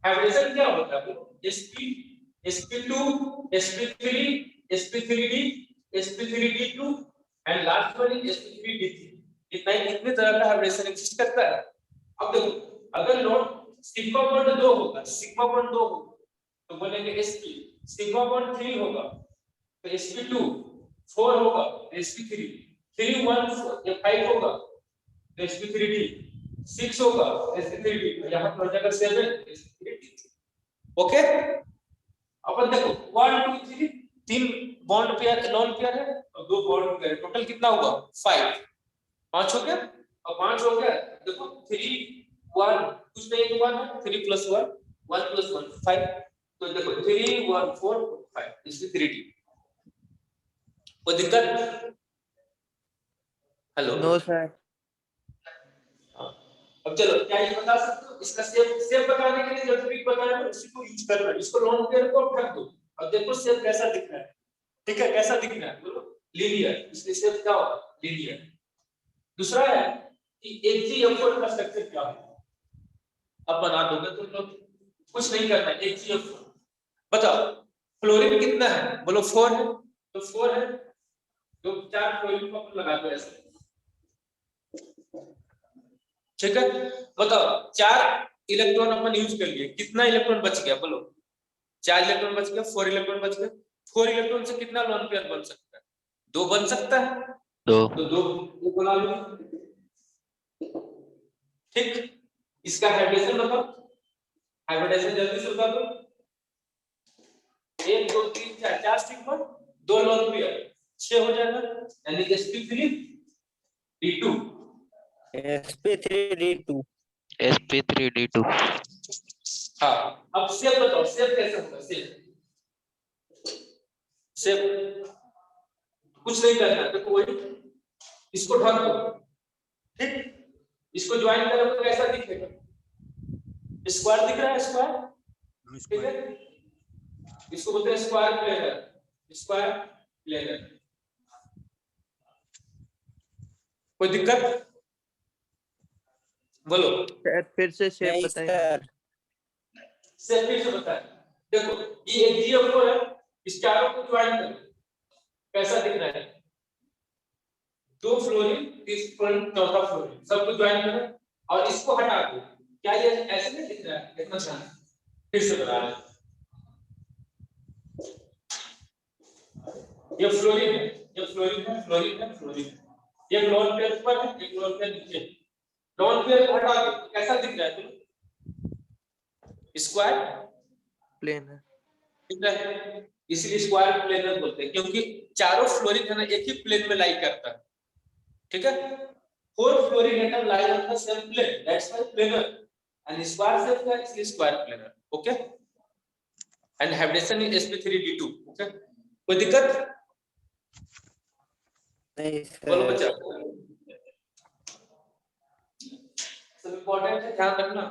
हाइब्रिडेशन क्या होता है? sp sp2 sp3 sp3d sp3d2 and last one is sp3d3। इतना ही, कितने तरह का हाइब्रिडेशन एग्जिस्ट करता है। अब देखो, अगर लोन सिग्मा बॉन्ड 2 होगा, सिग्मा बॉन्ड 2 होगा तो बोलेंगे sp, सिग्मा बॉन्ड 3 होगा तो sp2, 4 होगा तो sp3, 3 1 4 5 होगा तो sp3d, 6 होगा तो sp3d, यहाँ पर हो जाएगा 7 sp3d। ओके। अपन देखो 1 2 3, 3 बॉन्ड पेयर लोन पेयर है और 2 बॉन्ड पेयर, टोटल कितना हुआ? 5। 5 हो गया और 5 हो गया। देखो 3 1 कुछ नहीं, 1 है, 3 प्लस 1 1 प्लस 1 5। तो देखो 3 1 4 5 इसलिए 3d। कोई दिक्कत? हेलो। No sir. अब चलो, क्या ये बता सकते हो इसका शेप बताने के लिए जो ट्रिक बताया ना उसी को यूज करना है। इसको लोन पेयर को ढक दो और देखो शेप कैसा दिख रहा है। ठीक है, कैसा दिख रहा है? बोलो, लीनियर। इसलिए शेप क्या होगा? लीनियर। दूसरा है कि HgF4 का स्ट्रक्चर क्या है? अब बना दोगे तुम लोग, कुछ नहीं करना है। HgF4 बताओ, फ्लोरीन कितना है? बोलो 4 है, तो 4 है तो 4 फ्लोरीन को अपन लगा दो ऐसे। ठीक है, बताओ 4 इलेक्ट्रॉन अपन यूज कर लिए, कितना इलेक्ट्रॉन बच गया? बोलो, 4 इलेक्ट्रॉन बच गया, 4 इलेक्ट्रॉन बच गया। 4 इलेक्ट्रॉन से कितना लोन पेयर बन सकता है? 2 बन सकता है, 2 तो 2 बना लो। ठीक, इसका हाइब्रिडेशन बताओ, हाइब्रिडेशन जल्दी से बता दो। 1 2 3 4 4 सिग्मा, 2 लोन पेयर, 6 हो जाएगा, यानी sp3d2। sp3d2 sp3d2 हाँ, अब शेप बताओ, शेप कैसे होगा? शेप कुछ नहीं करना है, देखो वही, इसको ढक दो, ठीक, इसको ज्वाइन करो तो कैसा दिखेगा? स्क्वायर दिख रहा है, स्क्वायर, ठीक है, इसको बोलते हैं स्क्वायर प्लेनर, स्क्वायर प्लेनर। कोई दिक्कत? बोलो फिर से शेप नहीं बताइए। सर। शेप फिर से बताएं। देखो ये एक GF4 है, इस चारों को ज्वाइन करो, कैसा दिख रहा है? 2 फ्लोरीन, 3 फ्लोरीन, 4था फ्लोरीन, सबको ज्वाइन करो और इसको हटा दो। क्या ये ऐसे नहीं दिख रहा है? इतना ध्यान, फिर से बता रहे, ये फ्लोरीन है, ये फ्लोरीन है, फ्लोरीन है, फ्लोरीन है, ये लोन पेयर ऊपर है, एक लोन पेयर नीचे। लोन पेयर को हटा दो, कैसा दिख रहा है तुम? स्क्वायर प्लेन है। दिख रहा है, इसलिए स्क्वायर प्लेनर बोलते हैं, क्योंकि चारों फ्लोरीन है ना एक ही प्लेन में लाई करता है, ठीक है। 4 fluorine atom lie on the same plane, that's why planar, and square shape का इसलिए square planar, okay. And hybridisation is sp3d2, okay. कोई दिक्कत? नहीं बोलो सर। बच्चा, सब इंपॉर्टेंट है, ध्यान रखना,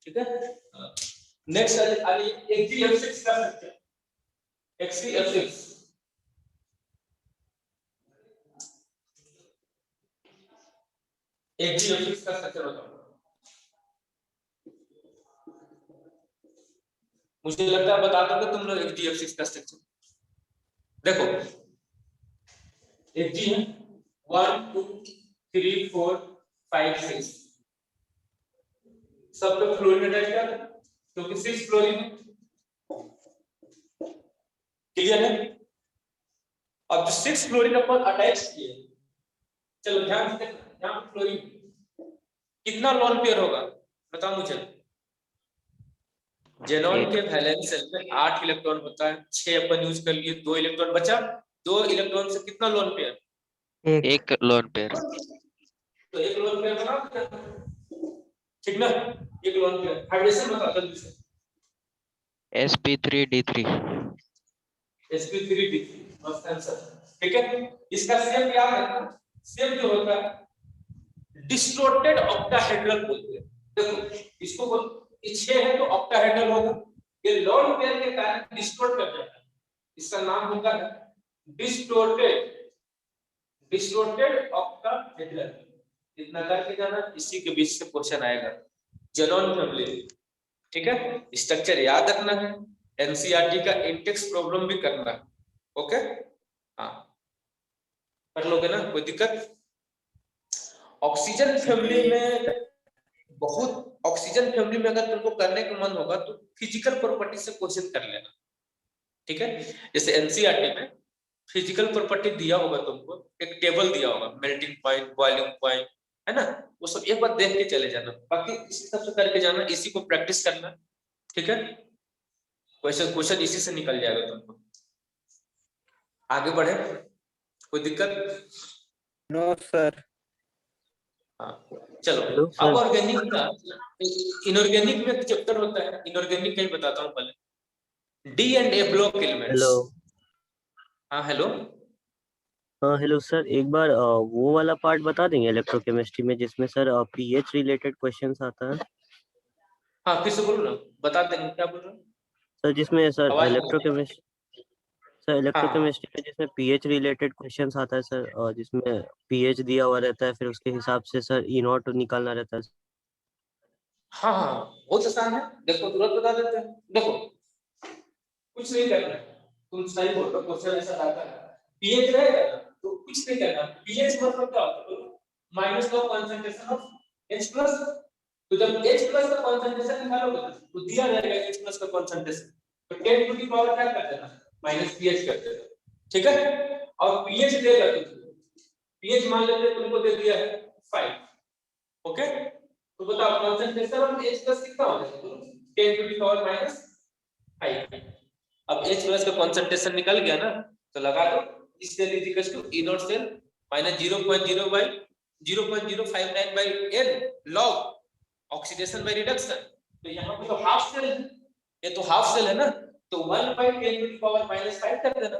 ठीक है। नेक्स्ट XgF6 का स्ट्रक्चर, XgF6 XgF6 का स्ट्रक्चर बताओ। मुझे लगता है बता दोगे तुम लोग XgF6 का स्ट्रक्चर। देखो Xg है 1 2 3 4 5 6, सब पे फ्लोरीन अटैच कर, क्योंकि 6 फ्लोरीन है, क्लियर है। अब जो 6 फ्लोरीन अपन अटैच किए, चलो ध्यान से देखना, यहां पे फ्लोरीन कितना लोन पेयर होगा बताओ मुझे। जेनॉन के वैलेंस शेल में 8 इलेक्ट्रॉन होता है, 6 अपन यूज कर लिए, 2 इलेक्ट्रॉन बचा, 2 इलेक्ट्रॉन से कितना लोन पेयर? एक लोन पेयर तो एक लोन पेयर बना दिया, ठीक ना, एक लोन पेयर। हाइड्रेशन बता जल्दी से। sp3d3 sp3d3 मस्त आंसर, ठीक है। इसका शेप याद रखना, शेप जो होता है डिस्टोर्टेड ऑक्टाहेड्रल बोलते हैं। देखो इसको बोल, ये 6 है तो ऑक्टाहेड्रल होगा, ये लोन पेयर के कारण डिस्टोर्ट कर जाता है, इसका नाम होता है डिस्टोर्टेड ऑक्टाहेड्रल। इतना करके जाना, इसी के बीच से क्वेश्चन आएगा जेनॉन फैमिली, ठीक है। स्ट्रक्चर याद रखना है, एनसीईआरटी का इंडेक्स प्रॉब्लम भी करना है, ओके। हाँ कर लोगे ना, कोई दिक्कत? ऑक्सीजन फैमिली में बहुत, ऑक्सीजन फैमिली में अगर तुमको करने का मन होगा तो फिजिकल प्रॉपर्टी से क्वेश्चन कर लेना, ठीक है। जैसे एनसीईआरटी में फिजिकल प्रॉपर्टी दिया होगा तुमको, एक टेबल दिया होगा, मेल्टिंग पॉइंट, बॉइलिंग पॉइंट, है ना, वो सब एक बार देख के चले जाना, बाकी इसी हिसाब से करके जाना, इसी को प्रैक्टिस करना, ठीक है। क्वेश्चन इसी से निकल जाएगा तुमको। आगे बढ़े, कोई दिक्कत? No sir. हाँ चलो, अब ऑर्गेनिक का, इनऑर्गेनिक में चैप्टर होता है, इनऑर्गेनिक का ही बताता हूँ पहले। D and A block elements. Hello. हाँ हेलो, हाँ हेलो सर, एक बार वो वाला पार्ट बता देंगे इलेक्ट्रोकेमिस्ट्री में जिसमें सर पीएच रिलेटेड क्वेश्चंस आता है। हाँ फिर से बोलो ना, बता देंगे, क्या बोल रहे हो? सर जिसमें सर आवाज इलेक्ट्रोकेमिस्ट्री में जिसमें पीएच रिलेटेड क्वेश्चंस आता है सर, और जिसमें पीएच दिया हुआ रहता है, फिर उसके हिसाब से सर ई नॉट निकालना रहता है। हाँ हाँ बहुत आसान है, देखो तुरंत बता देते हैं। देखो कुछ नहीं करना है, तुम सही बोल रहे हो, क्वेश्चन ऐसा आता है, पीएच रहेगा ना तो कुछ नहीं करना। पीएच मतलब क्या होता है? Minus of concentration of H plus. तो जब H प्लस का कंसंट्रेशन निकालोगे तो दिया जाएगा H प्लस का कंसंट्रेशन, तो 10 टू दी पावर क्या कर देना माइनस pH कर देना, ठीक है। और pH देगा तुमको, pH मान लेते तुमको दे दिया है 5, ओके। तो बताओ कंसंट्रेशन ऑफ H प्लस कितना हो जाएगा 10 टू दी पावर माइनस 5। अब H प्लस का कंसंट्रेशन निकल गया ना, तो लगा दो इस cell is equal to E naught cell minus 0.059 by N log oxidation by reduction. तो यहाँ पे तो हाफ सेल है, ये तो हाफ सेल है ना, तो 1 by 10 to the power minus 5 कर देना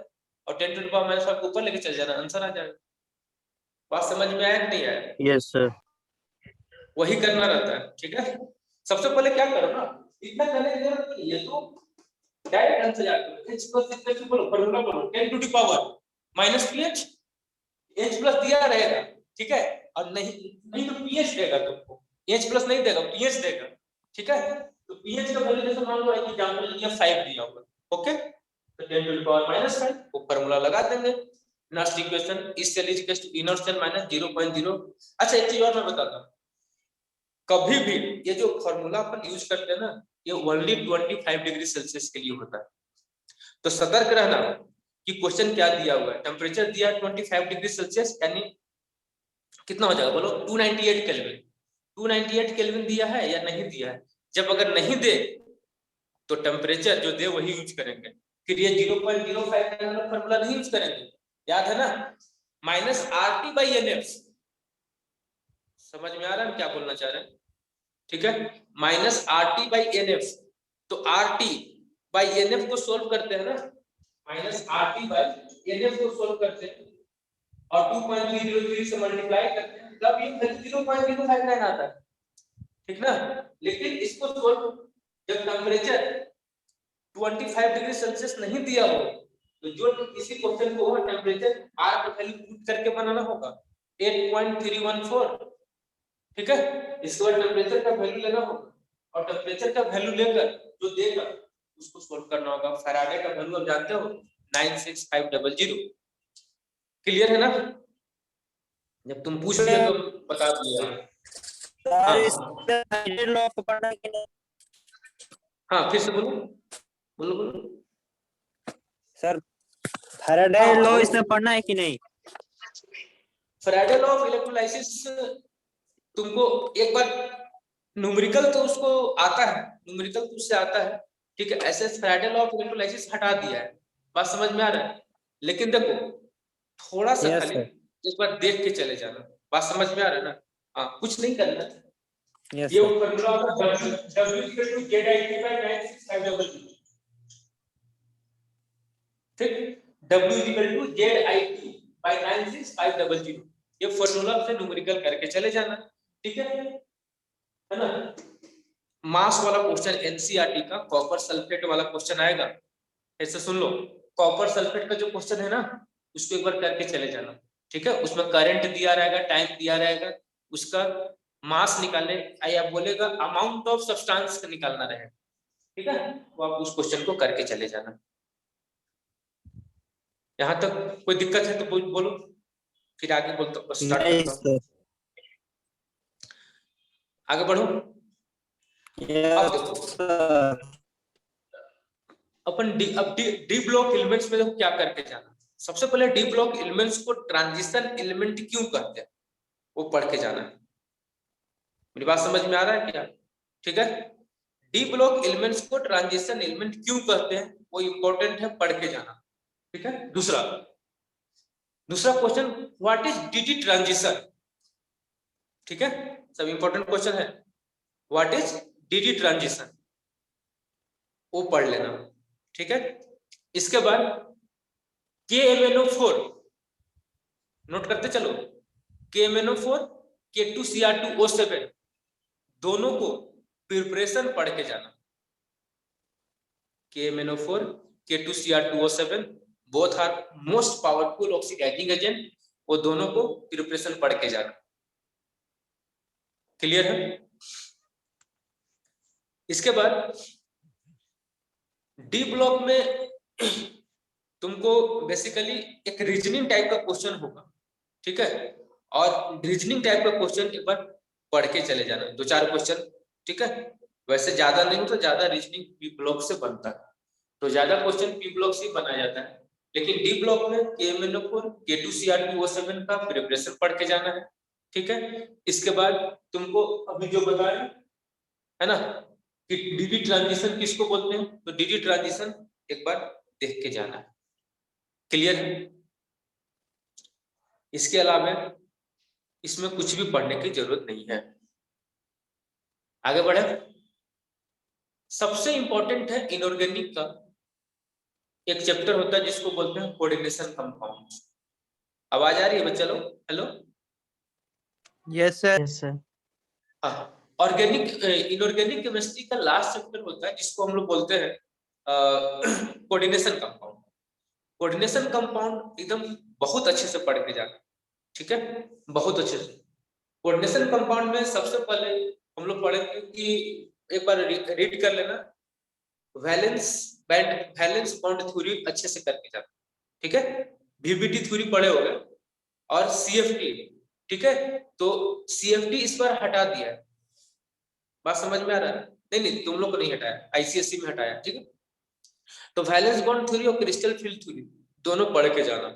और 10 to the power minus 5 को ऊपर लेके चल जाना, आंसर आ जाएगा। बात समझ में आया नहीं आया? Yes sir. वही करना रहता है, ठीक है। सबसे पहले क्या करो ना, इतना करने की जरूरत नहीं है, तो डायरेक्ट आंसर जाते हो h प्लस इक्वल टू बोलो फॉर्मूला बोलो 10 to the power minus pH, h plus दिया रहेगा, ठीक है। और नहीं तो pH देगा तुमको, h प्लस नहीं देगा pH देगा, ठीक है। तो pH का वैल्यू जैसे मान लो एग्जांपल लिया 5 दिया होगा, ओके। तो 10 टू द पावर माइनस 5 वो फार्मूला लगा देंगे। नेक्स्ट इक्वेशन इस cell is equal to E naught cell minus 0.0। अच्छा एक चीज और मैं बताता हूं, कभी भी ये जो फार्मूला अपन यूज करते हैं ना, ये ओनली 25 डिग्री सेल्सियस के लिए होता है। तो सतर्क रहना कि क्वेश्चन क्या दिया हुआ है, टेंपरेचर दिया 25 डिग्री सेल्सियस यानी कितना हो जाएगा बोलो 298 केल्विन। 298 केल्विन दिया है या नहीं दिया है? जब अगर नहीं दे तो टेम्परेचर जो दे वही यूज करेंगे, फिर ये 0.05 का फार्मूला नहीं यूज करेंगे, याद है ना। माइनस RT बाई NF, समझ में आ रहा है क्या बोलना चाह रहे हैं, ठीक है। माइनस RT बाई NF, तो RT बाई NF को सोल्व करते हैं ना, माइनस RT बाई NF को सोल्व करते हैं और 2.303 से मल्टीप्लाई करते हैं, तब ये 0.059 आता है, ठीक ना। लेकिन इसको सोल्व जब टेंपरेचर 25 डिग्री सेल्सियस नहीं दिया हो, तो जो इसी क्वेश्चन को टेंपरेचर R का वैल्यू पुट करके बनाना होगा 8.314, ठीक है। इसके बाद टेंपरेचर का वैल्यू लेना होगा और टेंपरेचर का वैल्यू लेकर जो देगा उसको सोल्व करना होगा। फैराडे का वैल्यू आप जानते हो 96500। क्लियर है ना? जब तुम पूछ लिया तो बता दिया। सर इसमें थर्ड लॉ को पढ़ना है कि नहीं? हाँ फिर से बोलो बोलो बोलो। सर फैराडे लॉ इसमें पढ़ना है कि नहीं? फैराडे लॉ ऑफ इलेक्ट्रोलाइसिस तुमको एक बार न्यूमेरिकल तो उसको आता है, न्यूमेरिकल तो उससे आता है, ठीक है। ऐसे फैराडे लॉ ऑफ इलेक्ट्रोलाइसिस हटा दिया है, बात समझ में आ रहा है। लेकिन देखो थोड़ा सा Yes, खाली sir. एक बार देख के चले जाना, बात समझ में आ रहा है ना। हाँ कुछ नहीं करना, Yes, ये sir. फार्मूला होगा W=ZIT/96500, ठीक। W=ZIT/96500, ये फार्मूला से न्यूमेरिकल करके चले जाना, ठीक है ना। मास वाला क्वेश्चन एनसीईआरटी का कॉपर सल्फेट वाला क्वेश्चन आएगा, ऐसे सुन लो। कॉपर सल्फेट का जो क्वेश्चन है ना उसको एक बार करके चले जाना, ठीक है। उसमें करंट दिया रहेगा, टाइम दिया रहेगा, उसका मास निकालने या बोलेगा अमाउंट ऑफ सब्सटेंस निकालना रहेगा, ठीक है। वो आप उस क्वेश्चन को करके चले जाना। यहाँ तक कोई दिक्कत है तो बोलो, फिर आगे बोलते स्टार्ट नहीं करता हूँ। सर। आगे बढ़ो। अब देखो सर अपन डी ब्लॉक एलिमेंट्स में देखो क्या करके जाना। सबसे पहले डी ब्लॉक एलिमेंट्स को ट्रांजिशन एलिमेंट क्यों कहते हैं वो पढ़ के जाना है। मेरी बात समझ में आ रहा है क्या? ठीक है। डी ब्लॉक एलिमेंट्स को ट्रांजिशन एलिमेंट क्यों कहते हैं वो इंपॉर्टेंट है, पढ़ के जाना, ठीक है। दूसरा question what is DD transition, ठीक है। सब इंपॉर्टेंट क्वेश्चन है। व्हाट इज डीडी ट्रांजिशन वो पढ़ लेना, ठीक है। इसके बाद KMnO4 नोट करते चलो, KMnO4 K2Cr2O7 दोनों को प्रिपरेशन पढ़ के जाना। KMnO4 K2Cr2O7 both are most powerful oxidising agent, वो दोनों को प्रिपरेशन पढ़ के जाना। क्लियर है? इसके बाद डी ब्लॉक में तुमको बेसिकली एक रीजनिंग टाइप का क्वेश्चन होगा, ठीक है। और रीजनिंग टाइप का क्वेश्चन एक बार पढ़ के चले जाना, 2-4 क्वेश्चन, ठीक है। वैसे ज्यादा नहीं होता, ज्यादा रीजनिंग बी ब्लॉक से बनता है। तो ज्यादा क्वेश्चन पी ब्लॉक से बनाया जाता है, लेकिन डी ब्लॉक में KMnO4 K2CrP-O7 का प्रिपरेशन पढ़ के जाना है। ठीक है, इसके बाद तुमको अभी जो बताया है ना कि डीडी ट्रांजिशन किसको बोलते हैं, तो डीडी ट्रांजिशन एक बार देख के जाना है। क्लियर है? इसके अलावा इसमें कुछ भी पढ़ने की जरूरत नहीं है। आगे बढ़े। सबसे इंपॉर्टेंट है इनऑर्गेनिक का एक चैप्टर होता है जिसको बोलते हैं कोऑर्डिनेशन कंपाउंड। आवाज आ रही है बच्चा लोग? Hello, yes sir. Yes sir. हाँ, ऑर्गेनिक इनऑर्गेनिक केमिस्ट्री का लास्ट चैप्टर होता है जिसको हम लोग बोलते हैं कोऑर्डिनेशन कंपाउंड। कोऑर्डिनेशन कंपाउंड एकदम बहुत अच्छे से पढ़ के जाना, ठीक है, बहुत अच्छे से। कोऑर्डिनेशन कंपाउंड में सबसे पहले हम लोग पढ़ेंगे कि एक बार रीड कर लेना, वैलेंस बॉन्ड थ्योरी अच्छे से करके जाना, ठीक है। VBT थ्योरी पढ़े होंगे और CFT, ठीक है, तो CFT इस बार हटा दिया है, बात समझ में आ रहा है? नहीं, तुम लोग को नहीं हटाया, ICSE में हटाया, ठीक है। तो वैलेंस बॉन्ड थ्योरी और क्रिस्टल फील्ड थ्योरी दोनों पढ़ के जाना,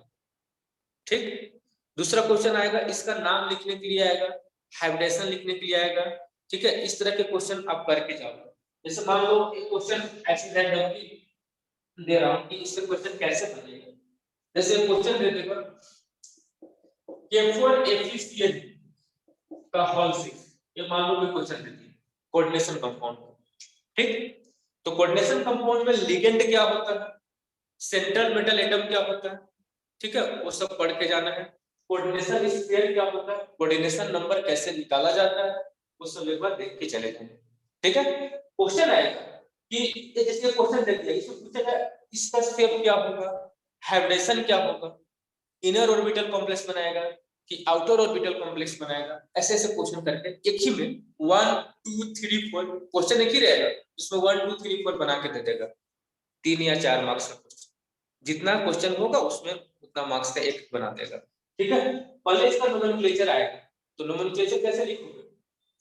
ठीक। दूसरा क्वेश्चन आएगा, इसका नाम लिखने के लिए आएगा, हाइब्रिडेशन लिखने के लिए आएगा, ठीक है। इस तरह के क्वेश्चन आप करके जाओ। जैसे मान लो एक क्वेश्चन ऐसे रैंडमली दे रहा हूं कि इससे क्वेश्चन कैसे बनेगा। जैसे क्वेश्चन दे देगा K4FeCl का होल 6, ये मान लो कोई क्वेश्चन देती है कोऑर्डिनेशन कंपाउंड, ठीक। तो कोऑर्डिनेशन कंपाउंड में लिगेंड क्या होता है, सेंट्रल मेटल एटम क्या होता है, ठीक है, वो सब पढ़ के जाना है। कोऑर्डिनेशन स्क्वायर क्या होता है, कोऑर्डिनेशन नंबर कैसे निकाला जाता है, वो सब एक बार देख के चले जाएंगे, ठीक है। क्वेश्चन आएगा कि ये जैसे क्वेश्चन दे दिया, इसमें पूछेगा इसका शेप क्या होगा, हाइब्रिडेशन क्या होगा, इनर ऑर्बिटल कॉम्प्लेक्स बनाएगा कि आउटर ऑर्बिटल कॉम्प्लेक्स बनाएगा, ऐसे ऐसे क्वेश्चन करके एक ही में 1 2 3 4 क्वेश्चन एक ही रहेगा, इसमें 1 2 3 4 बना के दे देगा। 3 या 4 मार्क्स का क्वेश्चन, जितना क्वेश्चन होगा उसमें उतना मार्क्स का एक बना देगा, ठीक है। पहले इसका नोमेनक्लेचर आएगा, तो नोमेनक्लेचर कैसे लिखोगे?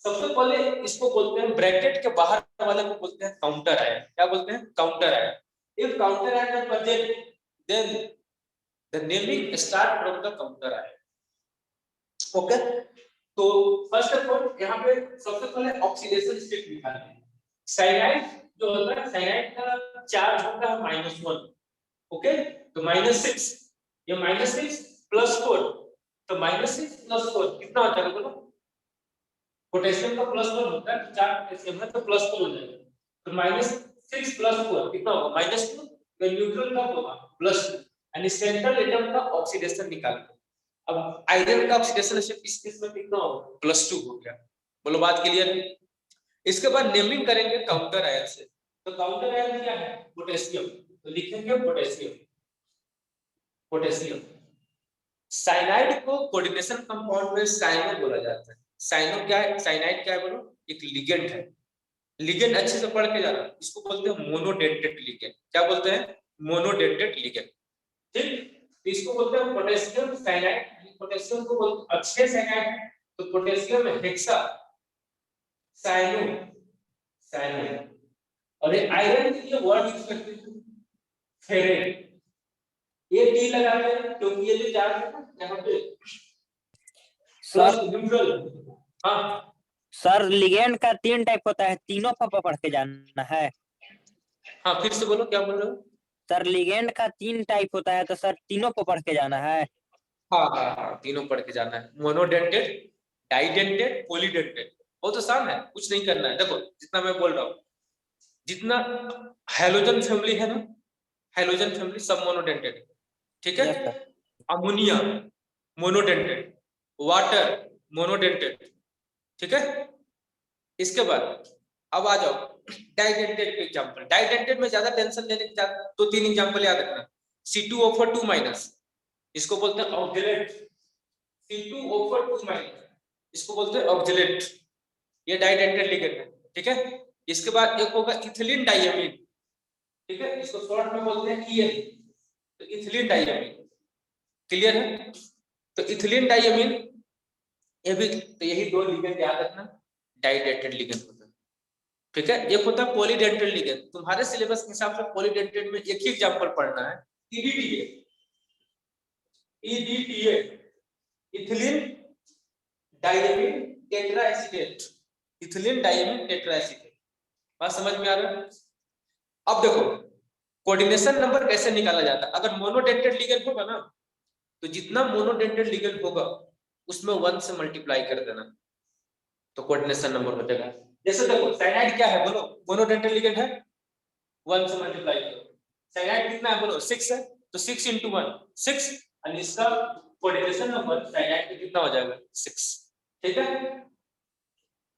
सबसे पहले इसको बोलते हैं, ब्रैकेट के बाहर वाले को बोलते हैं काउंटर आया। क्या बोलते हैं? Counter ion. If counter ion is present, then the naming start from the counter ion. Okay, तो फर्स्ट ऑफ ऑल यहाँ पे सबसे पहले ऑक्सीडेशन स्टेट निकालते हैं। साइनाइड जो होता है, साइनाइड का चार्ज होता है -1, ओके, तो -6, ये -6 + 4, तो -6 + 4 कितना होता है बोलो? पोटेशियम का +1 होता है, 4 पोटेशियम है तो +4 हो जाएगा, तो -6 + 4 कितना होगा? -2। तो न्यूट्रल का होगा +2, यानी सेंट्रल एटम का ऑक्सीडेशन निकालते हैं। अब आयरन का ऑक्सीडेशन स्टेट इस केस में कितना होगा? +2 हो गया। बोलो बात क्लियर है? इसके बाद नेमिंग करेंगे काउंटर आयन से, तो काउंटर आयन क्या है? पोटेशियम, तो लिखेंगे पोटेशियम। साइनाइड को कोऑर्डिनेशन कंपाउंड में साइनो बोला जाता है। साइनो क्या है? साइनाइड क्या है बोलो? एक लिगेंड है। लिगेंड अच्छे से पढ़ के जाना, इसको बोलते हैं मोनोडेंटेट लिगेंड। क्या बोलते हैं? मोनोडेंटेट लिगेंड, ठीक। इसको बोलते हैं पोटेशियम साइनाइड। पोटेशियम को बोलते अच्छे साइनाइड है, तो पोटेशियम हेक्सा साइनो। और ये आयरन के लिए वर्ड यूज करते हैं फेरेट। ये टी लगाते हैं क्योंकि ये जो चार्ज है ना यहाँ पे प्लस न्यूट्रल। हाँ सर, लिगेंड का 3 टाइप होता है, तीनों पर पढ़ के जाना है। हाँ, फिर से बोलो क्या बोल रहे हो? सर, लिगेंड का 3 टाइप होता है, तो सर तीनों को पढ़ के जाना है। हाँ, तीनों पढ़ के जाना है। Monodentate, डाइडेंटेड, polydentate. बहुत आसान है, कुछ नहीं करना है। देखो जितना मैं बोल रहा हूँ, जितना हैलोजन फैमिली है ना, हैलोजन फैमिली सब मोनोडेंटेड, ठीक है। अमोनिया मोनोडेंटेड, वाटर मोनोडेंटेड, ठीक है। इसके बाद अब आ जाओ डाइडेंटेड के एग्जांपल। डाइडेंटेड में ज्यादा टेंशन लेने की तो 3 एग्जांपल याद रखना। C2O4 2-, इसको बोलते हैं ऑक्जेलेट। C2O4 2-, इसको बोलते हैं ऑक्जेलेट। ये डाइडेंटेड लिगेंड है, ठीक है। इसके बाद एक होगा इथिलीन डाइअमीन, ठीक है, इसको शॉर्ट में बोलते हैं EN, तो इथिलीन डाइअमीन। क्लियर है? तो इथिलीन डाइअमीन, ये भी, तो यही 2 लिगेंड याद रखना, डाइडेंटेड लिगेंड होता है। ठीक है। एक होता है पॉलीडेंटल लिगेंड, तुम्हारे सिलेबस के हिसाब से पॉलीडेंटल में एक ही एग्जांपल पढ़ना है, EDTA, EDTA, ethylene diamine tetraacetate, ethylene diamine tetraacetate. बात समझ में आ रहा है? अब देखो कोऑर्डिनेशन नंबर कैसे निकाला जाता है। अगर मोनोडेंटेड लिगेंड होगा ना, तो जितना मोनोडेंटेड लिगेंड होगा उसमें 1 से मल्टीप्लाई कर देना, तो कोऑर्डिनेशन नंबर हो जाएगा। जैसे देखो साइनाइड क्या है बोलो, मोनोडेंटेड लिगेंड है, 1 से मल्टीप्लाई करो। साइनाइड कितना है बोलो, 6 है, तो 6 × 1 6, और इसका कोऑर्डिनेशन नंबर साइनाइड का कितना हो जाएगा, 6। ठीक है।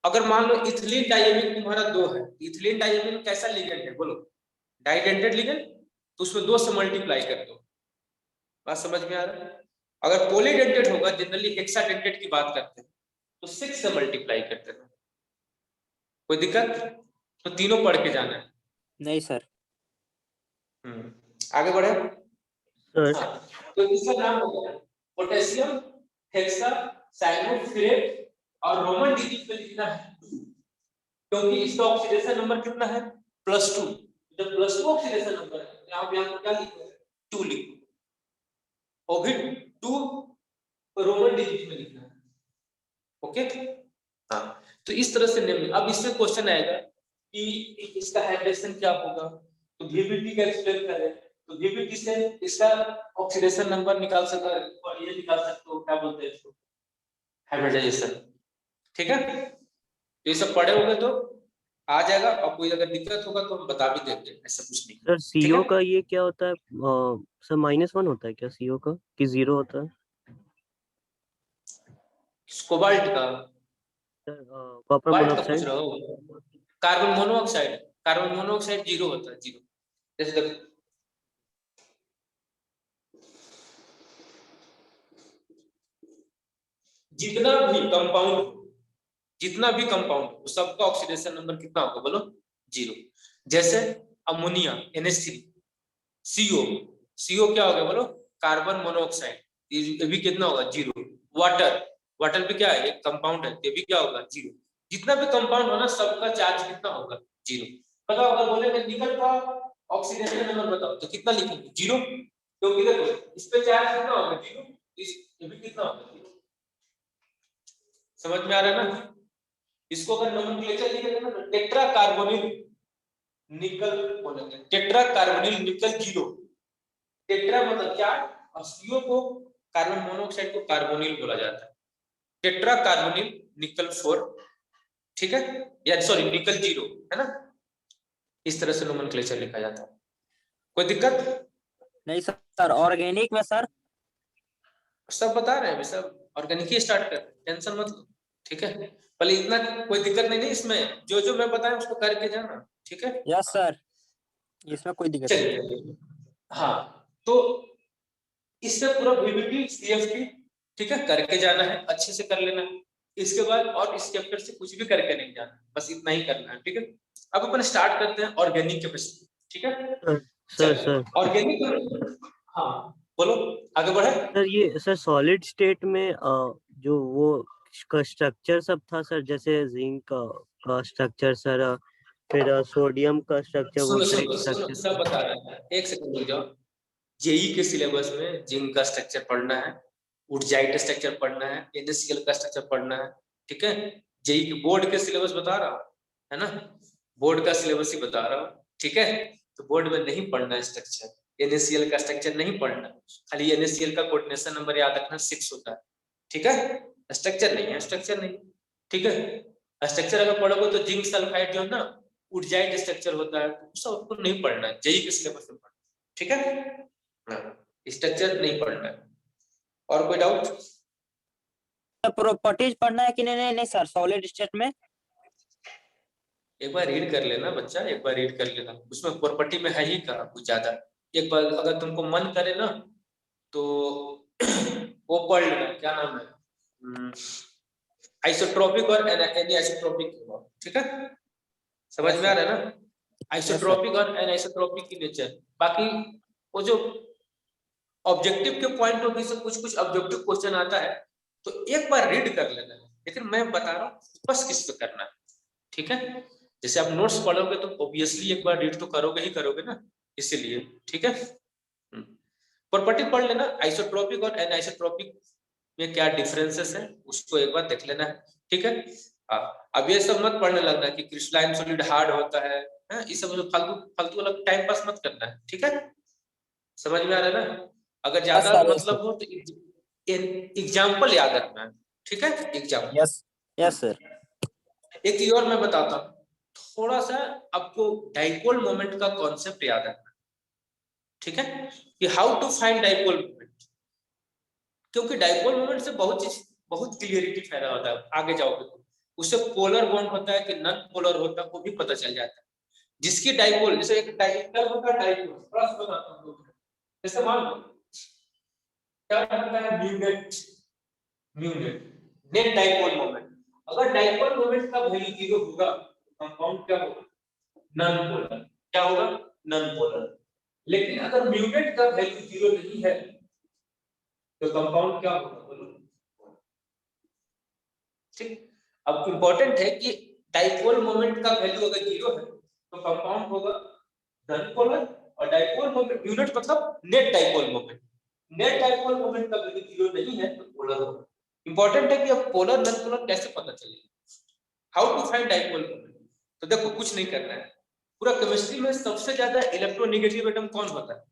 अगर मान लो इथिलीन डाइएमीन तुम्हारा 2 है, इथिलीन डाइएमीन कैसा लिगेंड है बोलो, डाइडेंटेड लिगेंड, तो उसमें 2 से मल्टीप्लाई कर दो। बात समझ में आ रहा है? अगर पॉलीडेंटेड होगा, जनरली हेक्साडेंटेड की बात करते हैं, तो 6 से मल्टीप्लाई करते हैं। कोई दिक्कत? तो तीनों पढ़ के जाना है। नहीं सर। आगे बढ़े सर। हाँ, तो इसका नाम हो गया पोटेशियम हेक्सा साइनोफिलेट, और रोमन डिजिट में लिखना है 2, क्योंकि इसका ऑक्सीडेशन नंबर कितना है, +2। जब +2 ऑक्सीडेशन नंबर है, यहाँ पे क्या लिखो है, 2 लिखो, और फिर 2 रोमन डिजिट में लिखना है। ओके हाँ, तो इस तरह से नेम। अब इससे क्वेश्चन आएगा कि इसका हाइड्रेशन क्या होगा, तो VBT का एक्सप्लेन करें, तो VBT से इसका ऑक्सीडेशन नंबर निकाल सकते हो, और ये निकाल सकते हो, क्या बोलते हैं इसको, हाइब्रिडाइजेशन। ठीक है, तो ये सब पढ़े होंगे तो आ जाएगा, और कोई अगर दिक्कत होगा तो हम बता भी देंगे, ऐसा कुछ नहीं। सर CO का ये क्या होता है सर, -1 होता है क्या CO का, कि 0 होता है कोबाल्ट का, सर? कॉपर कोबाल्ट का पूछ मोनोऑक्साइड। रहा हो, कार्बन मोनोऑक्साइड, कार्बन मोनोऑक्साइड 0 होता है, 0। जैसे देखो जितना भी कंपाउंड सबका ऑक्सीडेशन नंबर कितना होगा बोलो, 0। जैसे अमोनिया NH3, CO क्या होगा बोलो, कार्बन मोनोऑक्साइड, ये भी कितना होगा, 0। वाटर भी क्या है, एक कंपाउंड है, ये भी क्या होगा, 0। जितना भी कंपाउंड हो ना, सबका चार्ज कितना होगा, 0। बताओ अगर बोलेंगे निकल का ऑक्सीडेशन नंबर बताओ, तो कितना लिखेंगे, 0, क्योंकि देखो इस पे चार्ज कितना होगा, 0, ये भी कितना होगा, 0। समझ में आ रहा है ना? इसको अगर नोमेनक्लेचर लिखेंगे ना, तो टेट्रा कार्बोनिल निकल बोलेंगे, टेट्रा कार्बोनिल निकल 0। टेट्रा मतलब क्या, और CO को, कार्बन मोनोऑक्साइड को कार्बोनिल बोला जाता है, टेट्रा कार्बोनिल निकल 4। ठीक है, या सॉरी निकल 0 है ना, इस तरह से नोमेनक्लेचर लिखा जाता है। कोई दिक्कत नहीं सर। ऑर्गेनिक में सर सब बता रहे हैं, सब ऑर्गेनिक ही स्टार्ट कर, टेंशन मत लो। ठीक है, पहले इतना कोई दिक्कत नहीं इसमें, जो मैं बताया उसको करके जाना। ठीक है, यस सर, इसमें कोई दिक्कत नहीं। चलिए हाँ, तो इससे पूरा VBT CFT ठीक है करके जाना है, अच्छे से कर लेना है। इसके बाद और इस चैप्टर से कुछ भी करके नहीं जाना, बस इतना ही करना है। ठीक है, अब अपन स्टार्ट करते हैं ऑर्गेनिक केमिस्ट्री। ठीक है सर ऑर्गेनिक, हाँ बोलो आगे बढ़े। सर, ये सर सॉलिड स्टेट में जो वो का स्ट्रक्चर सब था सर, जैसे जिंक का स्ट्रक्चर सर, फिर सोडियम का स्ट्रक्चर, वो सब बता रहा है, एक सेकंड रुक जाओ। जेई के सिलेबस में जिंक का स्ट्रक्चर पढ़ना है, उर्जाइट स्ट्रक्चर पढ़ना है, NaCl का स्ट्रक्चर पढ़ना है। ठीक है, जेई के बोर्ड के सिलेबस बता रहा हूँ, है ना, बोर्ड का सिलेबस ही बता रहा हूँ। ठीक है, तो बोर्ड में नहीं पढ़ना स्ट्रक्चर, NaCl का स्ट्रक्चर नहीं पढ़ना, खाली NaCl का कोऑर्डिनेशन नंबर याद रखना 6 होता है। ठीक है, स्ट्रक्चर नहीं है, स्ट्रक्चर नहीं। ठीक है, स्ट्रक्चर अगर पढ़ोगे तो जिंक सल्फाइड जो है ना, उर्जाइट स्ट्रक्चर होता है, सब आपको नहीं पढ़ना है, जेई के सिलेबस में पढ़ना। ठीक है, स्ट्रक्चर नहीं पढ़ना है। और कोई डाउट? प्रॉपर्टीज पढ़ना है कि नहीं? नहीं सर, सॉलिड स्टेट में एक बार रीड कर लेना बच्चा, एक बार रीड कर लेना, उसमें प्रॉपर्टी में है ही कहा कुछ ज्यादा। एक बार अगर तुमको मन करे ना तो वो पढ़ लेना, क्या नाम है, आइसोट्रोपिक और एनीआइसोट्रोपिक। ठीक है, समझ में आ रहा है ना, आइसोट्रोपिक और एनीआइसोट्रोपिक की नेचर। बाकी वो जो ऑब्जेक्टिव के पॉइंट ऑफ व्यू से कुछ ऑब्जेक्टिव क्वेश्चन आता है तो एक बार रीड कर लेना है, लेकिन मैं बता रहा हूँ बस किस पे करना है। ठीक है, जैसे आप नोट्स पढ़ोगे तो ऑब्वियसली एक बार रीड तो करोगे ही करोगे ना, इसीलिए। ठीक है, प्रॉपर्टी पढ़ लेना, आइसोट्रोपिक और एनाइसोट्रोपिक में क्या डिफरेंसेस है उसको एक बार देख लेना है। ठीक है, अब ये सब मत पढ़ने लगना कि क्रिस्टलाइन सॉलिड हार्ड होता है, ये सब फालतू फालतू वाला टाइम पास मत करना है। ठीक है, समझ में आ रहा है ना? अगर ज्यादा मतलब हो तो एग्जाम्पल याद रखना है। ठीक है, एग्जाम्पल। Yes sir. एक चीज और मैं बताता हूँ, थोड़ा सा आपको डाइपोल मोमेंट का कॉन्सेप्ट याद रखना। ठीक है, कि how to find dipole moment, क्योंकि डाइपोल मोमेंट से बहुत क्लियरिटी पैदा होता है। आगे जाओगे तो उससे पोलर बॉन्ड होता है कि नॉन पोलर होता है वो भी पता चल जाता है। जिसकी डाइपोल, जैसे एक डाइपोल होता है, डाइपोल थोड़ा सा बताता हूँ। जैसे मान लो क्या होता है, म्यूनेट नेट डाइपोल मोमेंट। अगर डाइपोल मोमेंट का वैल्यू 0 होगा, कंपाउंड क्या होगा, नॉन पोलर। क्या होगा, नॉन पोलर। लेकिन अगर म्यूनेट का वैल्यू 0 नहीं है तो कंपाउंड क्या होगा, बोलो। ठीक, अब इंपॉर्टेंट है कि डाइपोल मोमेंट का वैल्यू अगर 0 है तो कंपाउंड होगा नॉन पोलर, और डाइपोल मोमेंट म्यूनेट मतलब net dipole moment, net dipole moment का वैल्यू 0 नहीं है तो पोलर होगा। इंपॉर्टेंट है कि अब पोलर नॉन पोलर कैसे पता चलेगा, how to find dipole moment. तो देखो कुछ नहीं करना है, पूरा केमिस्ट्री में सबसे ज्यादा इलेक्ट्रोनेगेटिव एटम कौन होता है,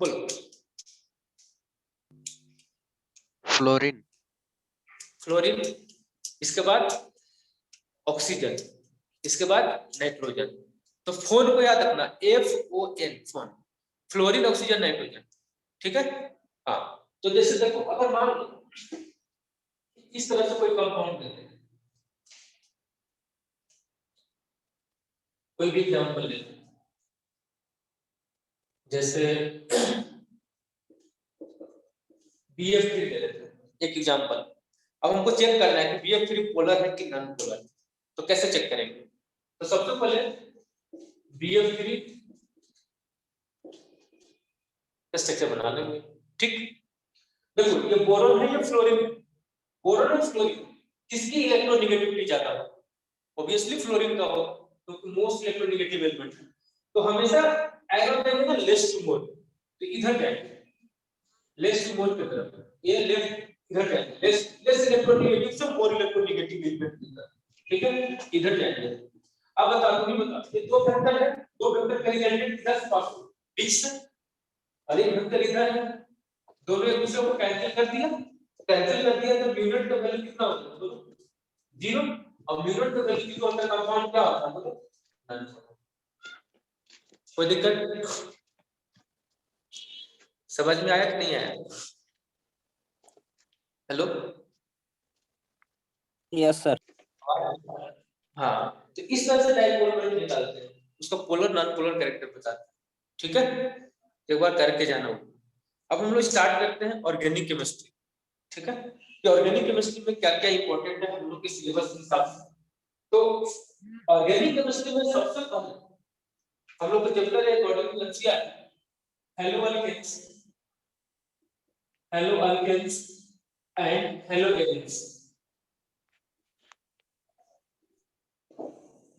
बोलो। फ्लोरीन। फ्लोरीन, इसके बाद ऑक्सीजन, इसके बाद नाइट्रोजन। तो फोन को याद रखना, FON, phone, fluorine, oxygen, nitrogen. ठीक है, हाँ। तो जैसे देखो अगर मान लो इस तरह से कोई कंपाउंड देते हैं, कोई भी एग्जांपल लेते हैं, जैसे BF3 ले लेते हैं, एक एग्जांपल। अब हमको चेक करना है कि BF3 पोलर है कि नॉन पोलर। तो कैसे चेक करेंगे, तो सबसे पहले BF3 स्ट्रक्चर बना लेंगे। ठीक, देखो ये बोरोन है, ये फ्लोरीन है। बोरोन और फ्लोरीन किसकी इलेक्ट्रोनेगेटिविटी ज्यादा है, ऑब्वियसली फ्लोरीन का होगा, क्योंकि मोस्ट इलेक्ट्रोनेगेटिव एलिमेंट है। तो हमेशा एरो देंगे ना लेस टू मोर, तो इधर जाएंगे लेस टू मोर की तरफ, ये लेफ्ट इधर जाएंगे, लेस इलेक्ट्रोनेगेटिव से मोर इलेक्ट्रोनेगेटिव एलिमेंट की तरफ। ठीक है, इधर जाएंगे। अब बता दो, ये दो वेक्टर है, दो वेक्टर का रिजल्टेंट इधर से पास बीच से, और एक वेक्टर इधर है, दोनों एक दूसरे को कैंसिल कर दिया तो म्यूनेट का वैल्यू कितना होता है, बोलो 0। अब म्यूनेट का वैल्यू 0 होता है, कंपाउंड क्या होता है, बोलो। कोई दिक्कत, समझ में आया कि नहीं आया? Hello, yes sir. हाँ, तो इस तरह से डाइपोल मोमेंट निकालते हैं, उसका पोलर नॉन पोलर कैरेक्टर बताते हैं। ठीक है, एक बार करके जाना। अब हम लोग स्टार्ट करते हैं ऑर्गेनिक केमिस्ट्री। ठीक है, कि ऑर्गेनिक केमिस्ट्री में क्या क्या इंपॉर्टेंट है हम लोग के सिलेबस के हिसाब से। तो ऑर्गेनिक केमिस्ट्री में सबसे पहले हम लोग को चैप्टर है according to NCERT, haloalkanes and haloarenes.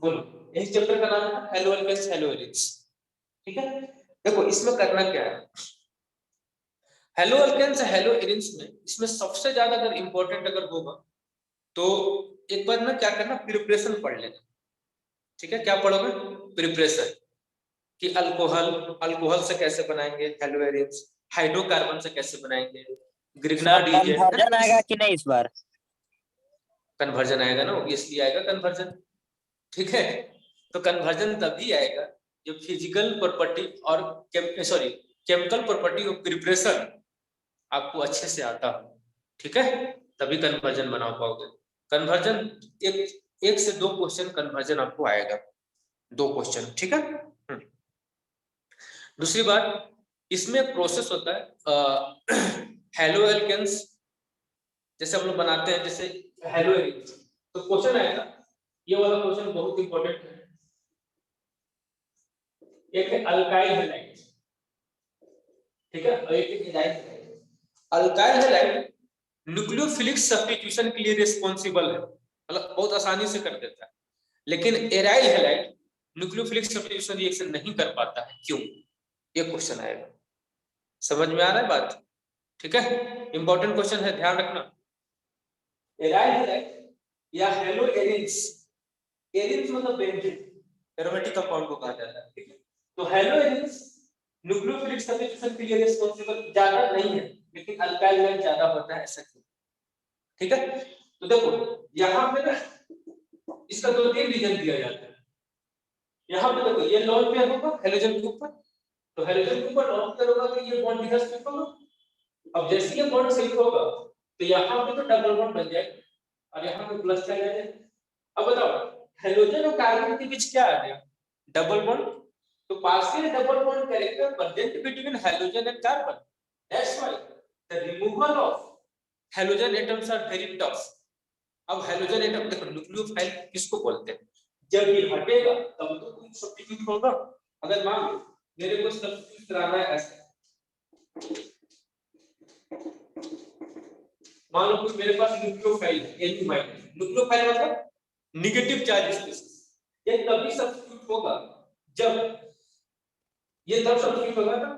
बोलो, इस चैप्टर का नाम है हेलो अल्केन्स हेलो एलिन्स। ठीक है, देखो इसमें करना क्या है, हेलो अल्केन्स हेलो एलिन्स में इसमें सबसे ज्यादा अगर इंपॉर्टेंट अगर होगा तो एक बार ना क्या करना, प्रिपरेशन पढ़ लेना। ठीक है, क्या पढ़ोगे, प्रिपरेशन, कि अल्कोहल से कैसे बनाएंगे हेलो एलिन्स, हाइड्रोकार्बन से कैसे बनाएंगे, ग्रिग्नार्ड एजेंट। कन्वर्जन आएगा कि नहीं इस बार? कन्वर्जन आएगा ना, ऑब्वियसली आएगा कन्वर्जन। ठीक है, तो कन्वर्जन तभी आएगा जब फिजिकल प्रॉपर्टी और केमिकल प्रॉपर्टी ऑफ प्रिपरेशन आपको अच्छे से आता हो। ठीक है, तभी कन्वर्जन बना पाओगे। कन्वर्जन एक से 2 क्वेश्चन कन्वर्जन आपको आएगा, 2 क्वेश्चन। ठीक है, दूसरी बात, इसमें एक प्रोसेस होता है हेलो एल्केन्स, जैसे हम लोग बनाते हैं, जैसे हेलो एल्केन्स, तो क्वेश्चन आएगा, ये वाला क्वेश्चन बहुत इंपॉर्टेंट है। एक है अल्काइल हैलाइड, ठीक है, और एक है ethyl halide. Alkyl halide nucleophilic substitution के लिए रिस्पांसिबल है, मतलब बहुत आसानी से कर देता है। लेकिन aryl halide nucleophilic substitution reaction नहीं कर पाता है, क्यों? ये क्वेश्चन आएगा। समझ में आ रहा है बात? ठीक है, इंपॉर्टेंट क्वेश्चन है, ध्यान रखना। एराइल हैलाइड या हेलो एरिन्स, एरिन्स मतलब बेंजीन एरोमेटिक कंपाउंड को कहा जाता है, ठीक है। तो हेलो एरिन्स न्यूक्लियोफिलिक सब्स्टिट्यूशन के लिए रिस्पांसिबल ज्यादा नहीं है, लेकिन अल्काइल हैलाइड ज्यादा होता है, ऐसा क्यों? ठीक है, तो देखो यहाँ पे ना इसका 2-3 रीजन दिया जाता है। यहाँ पे देखो ये लोन पेयर होगा हेलोजन के ऊपर, तो हेलोजन के ऊपर लोन पेयर होगा तो ये बॉन्ड इधर शिफ्ट होगा। अब जैसे ये बॉन्ड शिफ्ट होगा तो यहाँ पे तो डबल बॉन्ड बन जाएगा और यहाँ पे प्लस चला जाएगा। अब बताओ हेलोजन और कार्बन के बीच क्या आ गया? Double bond. तो partial double bond character present between halogen and carbon, that's why the removal of halogen atoms are very tough. अब हेलोजन एटम देखो न्यूक्लियोफाइल किसको बोलते हैं? जब ये हटेगा तब तो कोई सब्स्टिट्यूट होगा। अगर मान लो मेरे को सब्स्टिट्यूट कराना है ऐसे, मान लो कि मेरे पास न्यूक्लियोफाइल है N माइनस, न्यूक्लियोफाइल मतलब नेगेटिव चार्ज स्पीशीज, ये तभी सब्स्टिट्यूट होगा जब ये तब सब्स्टिट्यूट होगा ना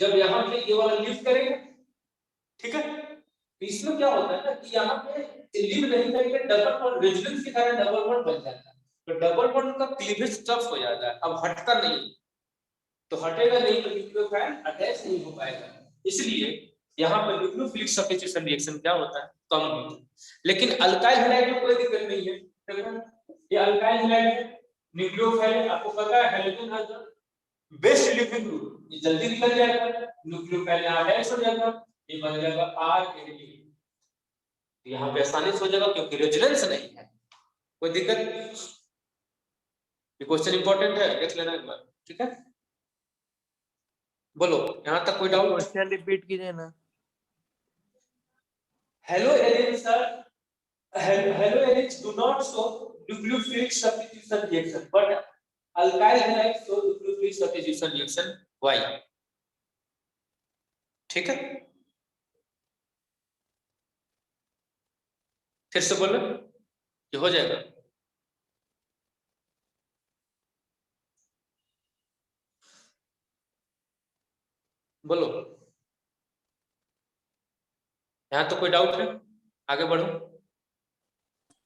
जब यहाँ पे ये वाला लिफ्ट करेगा, ठीक है। तो इसमें क्या होता है ना कि यहाँ पे लिफ्ट नहीं करेंगे, डबल बॉन्ड रेजोनेंस के कारण डबल बॉन्ड बन जाता है, तो डबल बॉन्ड का क्लीवेज टफ हो जाता है, अब हटता नहीं, तो हटेगा नहीं तो न्यूक्लियोफाइल अटैच नहीं हो पाएगा। इसलिए यहाँ पर न्यूक्लियोफिलिक सब्स्टिट्यूशन रिएक्शन क्या होता है? कम होता है। लेकिन अल्काइल हैलाइड में कोई दिक्कत नहीं है, ये अल्काइल हैलाइड है, न्यूक्लियोफाइल आपको पता है halogen has best leaving group, ये जल्दी निकल जाएगा, न्यूक्लियोफाइल यहाँ अटैच हो जाएगा, ये बन जाएगा R-ADP, यहाँ पे आसानी से हो जाएगा क्योंकि रेजोनेंस नहीं है, कोई दिक्कत नहीं। ये क्वेश्चन इंपॉर्टेंट है, देख लेना एक बार, ठीक है। बोलो यहाँ तक कोई डाउट? क्वेश्चन रिपीट कीजिए ना। Halo elements are halo elements do not show nucleophilic substitution reaction but alkyl halides show nucleophilic substitution reaction. Why? ठीक है, फिर से बोलो, ये हो जाएगा। बोलो, यहाँ तो कोई डाउट है? आगे बढ़ो।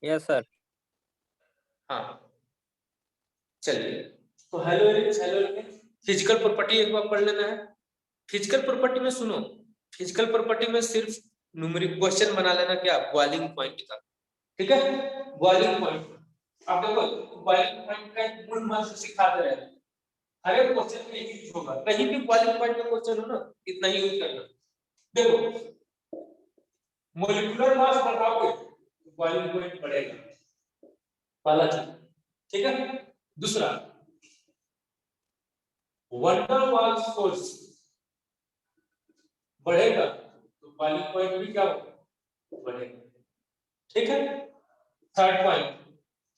Yes sir. हाँ चलिए, तो हेलो एलिमेंट्स फिजिकल प्रॉपर्टी एक बार पढ़ लेना है। फिजिकल प्रॉपर्टी में सुनो, फिजिकल प्रॉपर्टी में सिर्फ न्यूमेरिक क्वेश्चन बना लेना, क्या बॉइलिंग पॉइंट का, ठीक है। बॉइलिंग पॉइंट आप देखो, बॉइलिंग पॉइंट का मूल मंत्र सिखाते रहे, हर एक क्वेश्चन में यूज होगा, कहीं भी बॉइलिंग पॉइंट का क्वेश्चन हो ना इतना ही यूज करना। देखो मॉलिक्यूलर मास बढ़ाओगे तो बॉइलिंग पॉइंट बढ़ेगा, पहला चीज, ठीक है। दूसरा वन वन वाल फोर्स बढ़ेगा तो बॉइलिंग पॉइंट भी क्या होगा? बढ़ेगा, ठीक है। थर्ड पॉइंट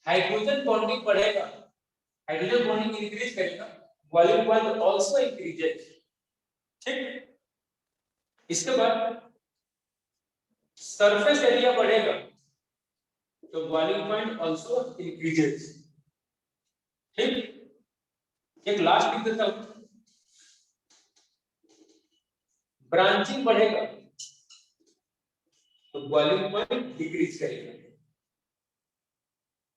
हाइड्रोजन बॉन्डिंग बढ़ेगा, हाइड्रोजन बॉन्डिंग इंक्रीज करेगा, बॉइलिंग पॉइंट आल्सो इंक्रीजेस, ठीक। इसके बाद सरफेस एरिया बढ़ेगा तो बॉइलिंग पॉइंट आल्सो इंक्रीजेस, ठीक। एक लास्ट लिख देता हूं, ब्रांचिंग बढ़ेगा तो बॉइलिंग पॉइंट डिक्रीज करेगा।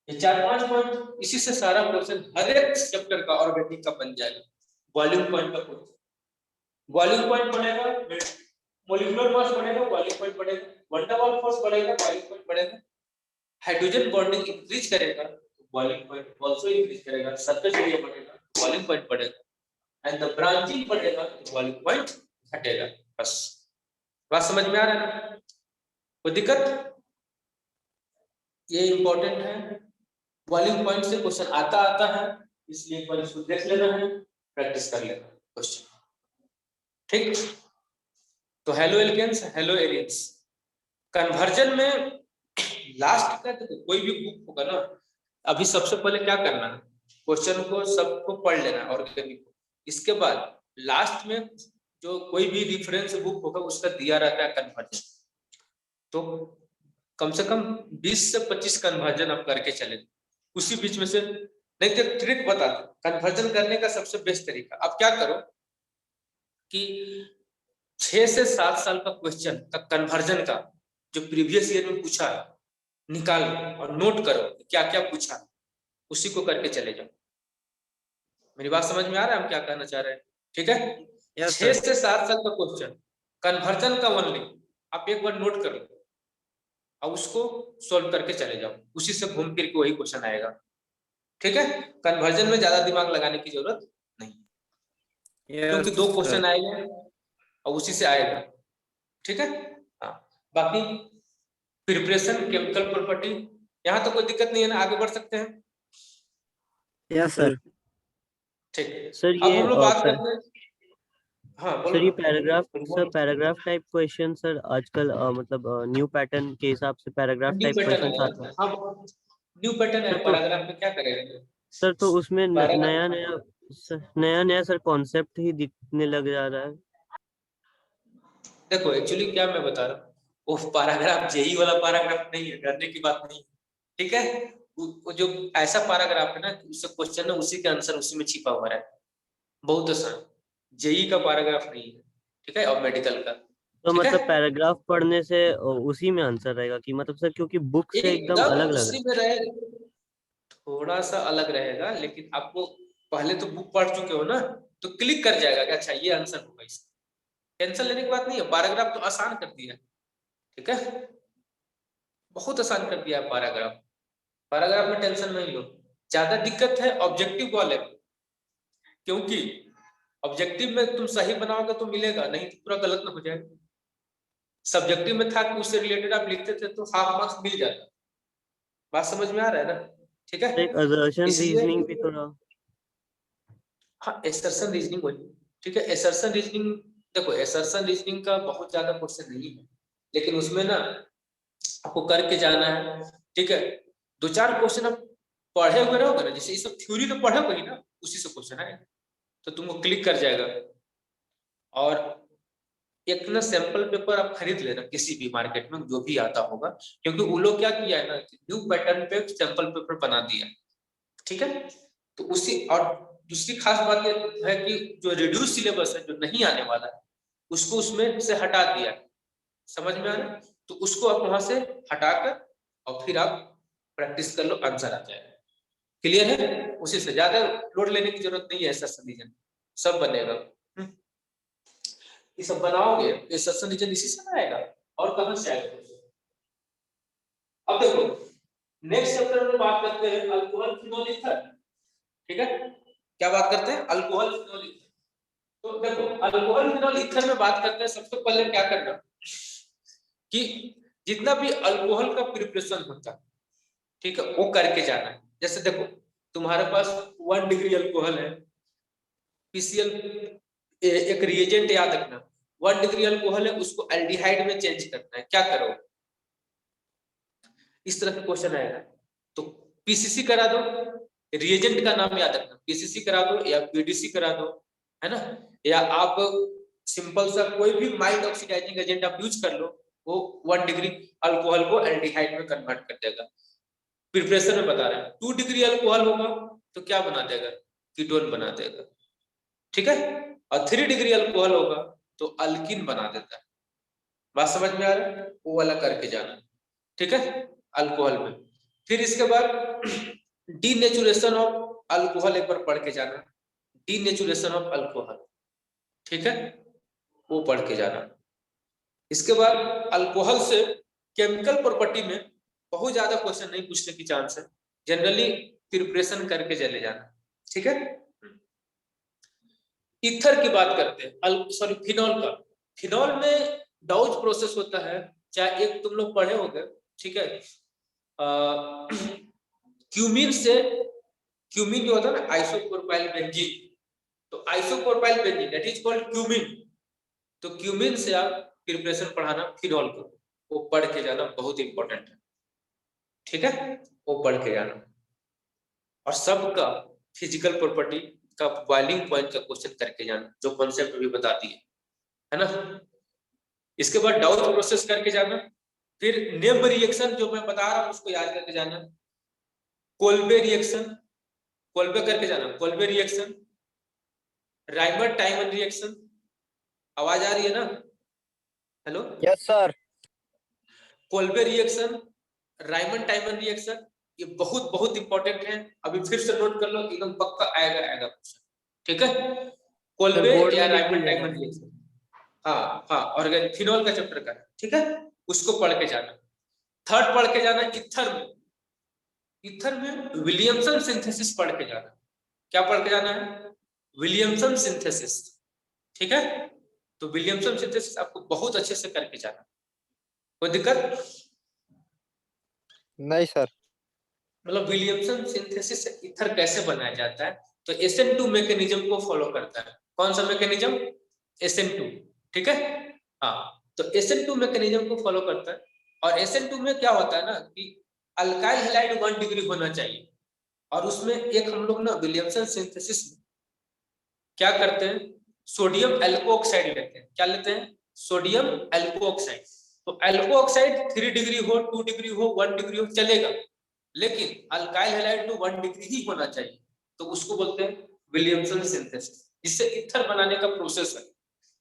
ये 4-5 पॉइंट, इसी से सारा क्वेश्चन हर एक चैप्टर का ऑर्गेनिक का बन जाएगा। बॉइलिंग पॉइंट का क्वेश्चन, बॉइलिंग पॉइंट बढ़ेगा, मॉलिक्यूलर मास बढ़ेगा, बॉइलिंग पॉइंट बढ़ेगा, वन डर वाल फोर्स बढ़ेगा, बॉइलिंग पॉइंट बढ़ेगा, हाइड्रोजन बॉन्डिंग इंक्रीज करेगा तो बॉइलिंग पॉइंट आल्सो इंक्रीज करेगा, सरफेस एरिया बढ़ेगा, बॉइलिंग पॉइंट बढ़ेगा, एंड द ब्रांचिंग बढ़ेगा तो बॉइलिंग पॉइंट घटेगा। बस बात समझ में आ रहा है ना? कोई दिक्कत? ये इंपॉर्टेंट है, बॉइलिंग पॉइंट से क्वेश्चन आता है, इसलिए एक बार इसको देख लेना है, प्रैक्टिस कर लेना क्वेश्चन, ठीक। तो haloalkanes, haloarenes, conversion में लास्ट का तो कोई भी बुक होगा ना, अभी सबसे पहले क्या करना है, क्वेश्चन को सबको पढ़ लेना ऑर्गेनिक को, इसके बाद लास्ट में जो कोई भी रेफरेंस बुक होगा उसका दिया रहता है कन्वर्जन, तो कम से कम 20 से 25 कन्वर्जन आप करके चले, उसी बीच में से, नहीं तो ट्रिक बताते कन्वर्जन करने का सबसे बेस्ट तरीका। अब क्या करो कि 6 से 7 साल का क्वेश्चन का कन्वर्जन का जो प्रीवियस ईयर में पूछा है निकालो और नोट करो क्या क्या पूछा, उसी को करके चले जाओ। मेरी बात समझ में आ रहा है हम क्या कहना चाह रहे हैं? ठीक है, Yes, 6 sir. से 7 साल का क्वेश्चन कन्वर्जन का ओनली आप एक बार नोट कर लो और उसको सॉल्व करके चले जाओ, उसी से घूम फिर के वही क्वेश्चन आएगा। ठीक है, कन्वर्जन में ज्यादा दिमाग लगाने की जरूरत नहीं, क्योंकि Yes, 2 sir. क्वेश्चन आएंगे और उसी से आएगा। ठीक है, हाँ, बाकी प्रिपरेशन केमिकल प्रॉपर्टी यहाँ तो कोई दिक्कत नहीं है ना, आगे बढ़ सकते हैं। Yes, sir. ठीक है, सर अब ये हम लोग बात करते हैं। हाँ बोलो सर ये ना। पैराग्राफ टाइप क्वेश्चन सर आजकल मतलब न्यू पैटर्न के हिसाब से paragraph new type pattern question आते है, हैं। हाँ न्यू पैटर्न है, सर तो पैराग्राफ में क्या करेंगे सर तो उसमें पैराग्राफ। नया नया सर कॉन्सेप्ट ही दिखने लग जा रहा है। देखो एक्चुअली क्या मैं बता रहा हूँ, वो पैराग्राफ जेई वाला पैराग्राफ नहीं है, डरने की बात नहीं है। ठीक है, वो जो ऐसा पैराग्राफ है ना उससे क्वेश्चन है, उसी के आंसर उसी में छिपा हुआ है, बहुत आसान। जेई का पैराग्राफ नहीं है, ठीक है, और मेडिकल का। तो ठीक है, मतलब पैराग्राफ पढ़ने से उसी में आंसर रहेगा कि मतलब सर क्योंकि बुक से एकदम एकदम अलग लग रहा उसी में रहे, थोड़ा सा अलग रहेगा, लेकिन आपको पहले तो बुक पढ़ चुके हो ना, तो क्लिक कर जाएगा कि अच्छा ये आंसर होगा इसका। टेंशन लेने की बात नहीं है, पैराग्राफ तो आसान कर दिया। ठीक है, बहुत आसान कर दिया है पैराग्राफ। पैराग्राफ में टेंशन नहीं लो, ज्यादा दिक्कत है ऑब्जेक्टिव वाले में, क्योंकि ऑब्जेक्टिव में तुम सही बनाओगे तो मिलेगा, नहीं तो पूरा गलत ना हो जाएगा। सब्जेक्टिव में था कि उससे रिलेटेड आप लिखते थे तो हाफ मार्क्स मिल जाता। बात समझ में आ रहा है ना? ठीक है। एक है, असर्शन इसलिए रीजनिंग भी थोड़ा हाँ एसर्शन रीजनिंग वही। ठीक है, एसर्शन रीजनिंग, देखो एसर्शन रीजनिंग का बहुत ज्यादा क्वेश्चन नहीं है, लेकिन उसमें ना आपको करके जाना है। ठीक है, 2-4 क्वेश्चन आप पढ़े हुए रहोगे ना, जैसे ये सब थ्योरी तो पढ़े हुए ही ना, उसी से क्वेश्चन आएगा तो तुमको क्लिक कर जाएगा। और एक ना सैंपल पेपर आप खरीद लेना किसी भी मार्केट में जो भी आता होगा, क्योंकि वो लोग क्या किया है ना, न्यू पैटर्न पे सैंपल पेपर बना दिया। ठीक है, तो उसी, और दूसरी खास बात ये है कि जो रिड्यूस सिलेबस है जो नहीं आने वाला है उसको उसमें से हटा दिया। समझ में आ रहा है? तो उसको आप वहां से हटाकर और फिर आप प्रैक्टिस कर लो, आंसर आ जाएगा। क्लियर है? उसी से ज्यादा लोड लेने की जरूरत नहीं है, ऐसा रीजन सब बनेगा। ये सब बनाओगे तो सेशन रीजन इसी से आएगा, और कहां से आएगा? अब देखो नेक्स्ट चैप्टर में बात करते हैं अल्कोहल फिनोल ईथर। ठीक है, क्या बात करते हैं? Alcohol phenol ether. तो देखो अल्कोहल फिनोल ईथर में बात करते हैं, सबसे पहले क्या करना कि जितना भी अल्कोहल का प्रिपरेशन होता है, ठीक है, वो करके जाना है। जैसे देखो तुम्हारे पास 1 डिग्री अल्कोहल है, पीसीएल एक रिएजेंट याद रखना, 1 डिग्री अल्कोहल है, उसको एल्डिहाइड में चेंज करना है, क्या करो? इस तरह का क्वेश्चन आएगा, तो पीसीसी करा दो, रिएजेंट का नाम याद रखना, पीसीसी करा दो या पीडीसी करा दो, है ना, या आप सिंपल सा कोई भी माइल्ड ऑक्सीडाइजिंग एजेंट आप यूज कर लो, वो 1 डिग्री अल्कोहल को एल्डिहाइड में कन्वर्ट कर देगा। प्रिपरेशन में बता रहे हैं 2 डिग्री अल्कोहल होगा तो क्या बना देगा? कीटोन बना देगा। ठीक है, और 3 डिग्री अल्कोहल होगा तो अल्किन बना देता है। बात समझ में आ रहा है? वो वाला करके जाना। ठीक है, अल्कोहल में। फिर इसके बाद डीनेचुरेशन ऑफ अल्कोहल एक बार पढ़ के जाना, डीनेचुरेशन ऑफ अल्कोहल। ठीक है, वो पढ़ के जाना। इसके बाद अल्कोहल से केमिकल प्रॉपर्टी में बहुत ज्यादा क्वेश्चन नहीं पूछने की चांस है, जनरली प्रिपरेशन करके चले जाना। ठीक है, ईथर की बात करते हैं, सॉरी फिनॉल का। फिनॉल में डाउज प्रोसेस होता है, चाहे एक तुम लोग पढ़े होंगे। ठीक है, क्यूमीन से, क्यूमीन जो होता है ना आइसोप्रोपाइल बेंजीन, तो isopropyl benzene that is called cumene. तो क्यूमीन से आप प्रिपरेशन पढ़ाना फिनॉल को, वो पढ़ के जाना, बहुत इंपॉर्टेंट है। ठीक है, वो पढ़ के जाना। और सबका फिजिकल प्रॉपर्टी का बॉइलिंग पॉइंट का क्वेश्चन करके जाना, जो कॉन्सेप्ट भी बताती है ना। इसके बाद डाउज प्रोसेस करके जाना, फिर नेम रिएक्शन जो मैं बता रहा हूं उसको याद करके जाना, कोल्बे रिएक्शन, कोल्बे करके जाना, कोल्बे रिएक्शन, राइमर टाइमन रिएक्शन, आवाज आ रही है ना? Hello, yes sir. Kolbe reaction, Riemann टाइमन reaction, ये बहुत बहुत इंपॉर्टेंट है। अभी फिर से नोट कर लो, एकदम पक्का आएगा आएगा क्वेश्चन, ठीक है? कोल्बे बोर्ड या में लिख राइमन लीजिएगा। टाइमन रिएक्शन, हाँ हाँ, ऑर्गेनिक फिनोल का चैप्टर का है, ठीक है? उसको पढ़ के जाना। थर्ड पढ़ के जाना ईथर में, ईथर में विलियमसन सिंथेसिस पढ़ के जाना। क्या पढ़ के जाना है? विलियमसन सिंथेसिस, ठीक है? तो विलियमसन सिंथेसिस आपको बहुत अच्छे से करके जाना, कोई दिक्कत? नहीं सर। मतलब विलियमसन सिंथेसिस से ईथर कैसे बनाया जाता है, तो SN2 मैकेनिज्म को फॉलो करता है। कौन सा मैकेनिज्म? SN2, ठीक है? हाँ, तो SN2 मैकेनिज्म को फॉलो करता है। और SN2 में क्या होता है ना कि अल्काइल हैलाइड 1 डिग्री होना चाहिए। और उसमें एक हम लोग ना विलियमसन सिंथेसिस में क्या करते हैं, सोडियम एल्को ऑक्साइड लेते हैं। क्या लेते हैं? Sodium alkoxide. तो एल्को ऑक्साइड 3 डिग्री हो, 2 डिग्री हो, 1 डिग्री हो, चलेगा, लेकिन अल्काइल हैलाइड तो 1 डिग्री ही होना चाहिए। तो उसको बोलते हैं विलियमसन सिंथेसिस, जिससे ईथर बनाने का प्रोसेस है,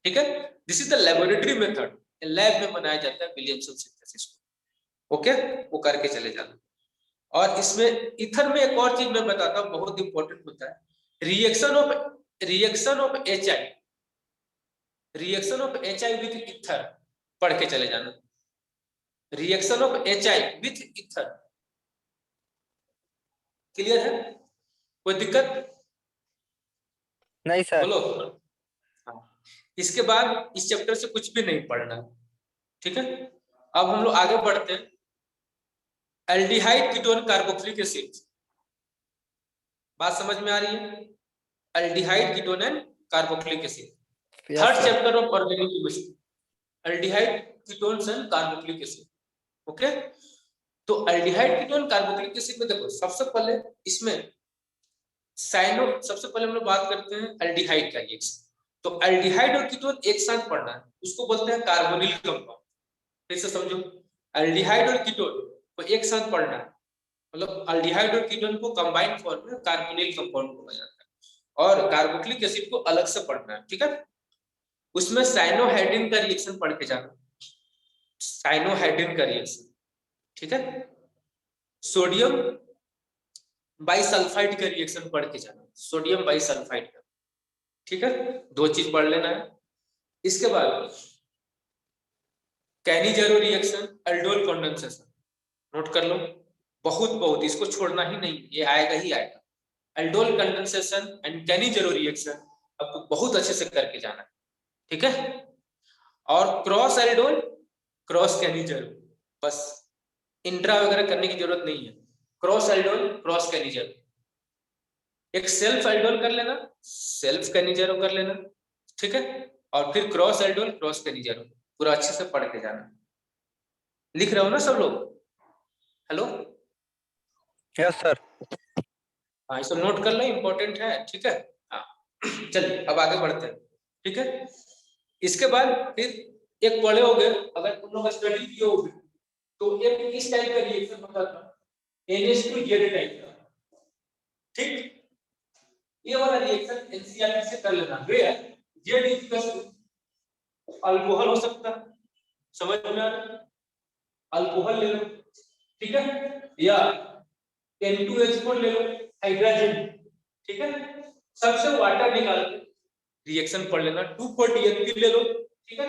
ठीक है? This is the laboratory method, lab में बनाया जाता है विलियमसन सिंथेसिस को, ओके? वो करके चले जाना। और इसमें ईथर में एक और चीज मैं बताता हूँ, बहुत इंपॉर्टेंट होता है, reaction of HI, reaction of HI with ether पढ़ के चले जाना। Reaction of HI with ether, clear है? कोई दिक्कत? नहीं सर। बोलो। हाँ। इसके बाद इस चैप्टर से कुछ भी नहीं पढ़ना, ठीक है? अब हम लोग आगे बढ़ते हैं। एल्डिहाइड कीटोन कार्बोक्सिलिक एसिड, बात समझ में आ रही है? Aldehyde ketone and carboxylic acid, third chapter of organic chemistry, aldehyde ketones and carboxylic acid, okay? तो एल्डिहाइड कीटोन कार्बोक्सिलिक एसिड में देखो, सबसे पहले इसमें सबसे पहले हम लोग बात करते हैं एल्डिहाइड का रिएक्शन। तो एल्डिहाइड और कीटोन एक साथ पढ़ना है, उसको बोलते हैं कार्बोनिल कंपाउंड। फिर से समझो, एल्डिहाइड और कीटोन को एक साथ पढ़ना है, मतलब एल्डिहाइड और कीटोन को कंबाइंड फॉर्म में कार्बोनिल कंपाउंड बोला जाता है, और कार्बोक्सिलिक एसिड को अलग से पढ़ना है, ठीक है? उसमें साइनोहाइड्रिन का रिएक्शन पढ़ के जाना, साइनोहाइड्रिन का रिएक्शन, ठीक है? सोडियम बाइसल्फाइड का रिएक्शन पढ़ के जाना, सोडियम बाइसल्फाइड का, ठीक है? 2 चीज पढ़ लेना है। इसके बाद Cannizzaro reaction, aldol condensation, note कर लो, बहुत बहुत इसको छोड़ना ही नहीं, ये आएगा ही आएगा। Aldol condensation and Cannizzaro reaction आपको बहुत अच्छे से करके जाना है, ठीक है? और क्रॉस एल्डोल, क्रॉस कैनिजेरो, बस इंट्रा वगैरह करने की जरूरत नहीं है। क्रॉस एल्डोल, क्रॉस कैनिजेरो, एक सेल्फ एल्डोल कर लेना, सेल्फ कैनिजेरो कर लेना, ठीक है? और फिर क्रॉस एल्डोल, क्रॉस कैनिजेरो, पूरा अच्छे से पढ़ के जाना। लिख रहे हो ना सब लोग? Hello, yes sir. हाँ, इसको नोट कर लो, इंपॉर्टेंट है, ठीक है? हाँ, चलिए अब आगे बढ़ते हैं, ठीक है? इसके बाद फिर एक पढ़े हो गए, अगर तुम लोग स्टडी किए होगे तो एक इस टाइप का रिएक्शन होता था, NH2 टाइप का, ठीक? ये वाला रिएक्शन NCERT से कर लेना, where Z equals to alcohol हो सकता है, समझ में आ रहा है? अल्कोहल ले लो, ठीक है? या N2H4 ले लो, हाइड्रोजन, ठीक है? सबसे वाटर निकाल के रिएक्शन पढ़ लेना। 2,4-DNP ले लो, ठीक है?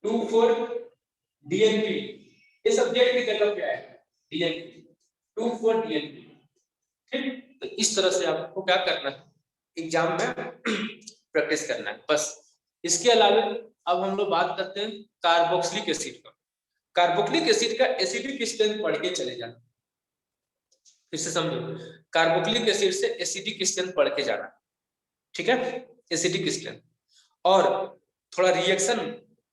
2,4-DNP, ये सब्जेक्ट की जगह पे आएगा DNP, 2,4-DNP, ठीक? तो इस तरह से आपको क्या करना है, एग्जाम में प्रैक्टिस करना है, बस। इसके अलावा अब हम लोग बात करते हैं कार्बोक्सिलिक एसिड का। कार्बोक्सिलिक एसिड का एसिडिक स्ट्रेंथ पढ़ के चले जाना, फिर से समझो, कार्बोक्सिलिक एसिड से एसिडिक स्ट्रेंथ पढ़ के जाना, ठीक है? एसिडिक स्ट्रेंथ, और थोड़ा रिएक्शन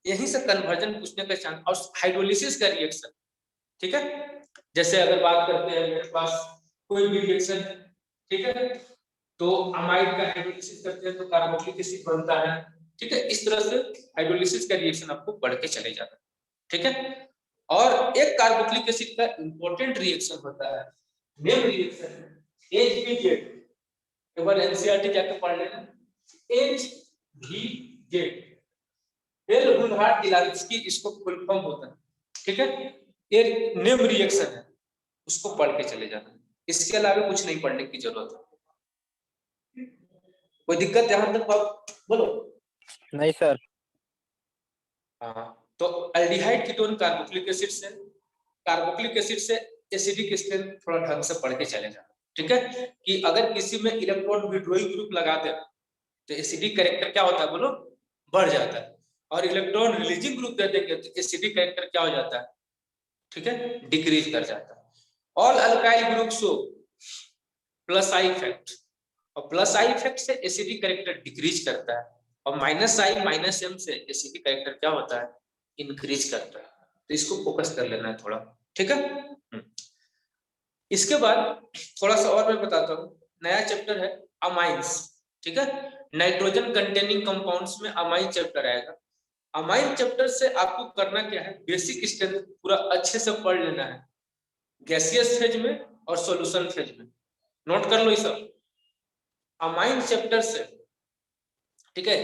यहीं से कन्वर्जन पूछने का चांस, और हाइड्रोलिसिस का रिएक्शन, ठीक है? जैसे अगर बात करते हैं मेरे पास कोई भी रिएक्शन है, ठीक है? तो अमाइड का हाइड्रोलिसिस करते हैं तो कार्बोक्सिलिक एसिड बनता है, ठीक है? इस तरह से हाइड्रोलिसिस का रिएक्शन आपको पढ़ के चले जाना, ठीक है? और एक कार्बोक्सिलिक एसिड का इंपॉर्टेंट रिएक्शन होता है नेम रिएक्शन है एच बी जेड, एक बार एनसीईआरटी जाके पढ़ लेना, एच बी जेड हेल हुनहार्ड इलास्की इसको फुल फॉर्म होता है, ठीक है। ये नेम रिएक्शन है, उसको पढ़ के चले जाना, इसके अलावा कुछ नहीं पढ़ने की जरूरत है। कोई दिक्कत यहां तक बात बोलो? नहीं सर। हाँ, तो अल्डिहाइड कीटोन कार्बोक्सिलिक एसिड से एसिडिक स्ट्रेंथ थोड़ा ढंग से पढ़ के चले जाना, ठीक है। कि अगर किसी में इलेक्ट्रॉन विड्रॉइंग ग्रुप लगा दे तो एसिडिक कैरेक्टर क्या होता है बोलो, बढ़ जाता है, और इलेक्ट्रॉन रिलीजिंग ग्रुप दे देंगे तो एसिडिक कैरेक्टर क्या हो जाता है, ठीक है, डिक्रीज कर जाता है। All alkyl group show plus I effect, और प्लस आई इफेक्ट से एसिडिक कैरेक्टर डिक्रीज करता है, और माइनस आई माइनस एम से एसिडिक कैरेक्टर क्या होता है, इंक्रीज करता है। तो इसको फोकस कर लेना है थोड़ा, ठीक है। इसके बाद थोड़ा सा और मैं बताता हूँ, नया चैप्टर है अमाइंस, ठीक है। नाइट्रोजन कंटेनिंग कंपाउंड्स में अमाइन चैप्टर आएगा। अमाइन चैप्टर से आपको करना क्या है, बेसिक स्ट्रेंथ पूरा अच्छे से पढ़ लेना है, गैसियस फेज में और सॉल्यूशन फेज में, नोट कर लो ये सब अमाइन चैप्टर से, ठीक है।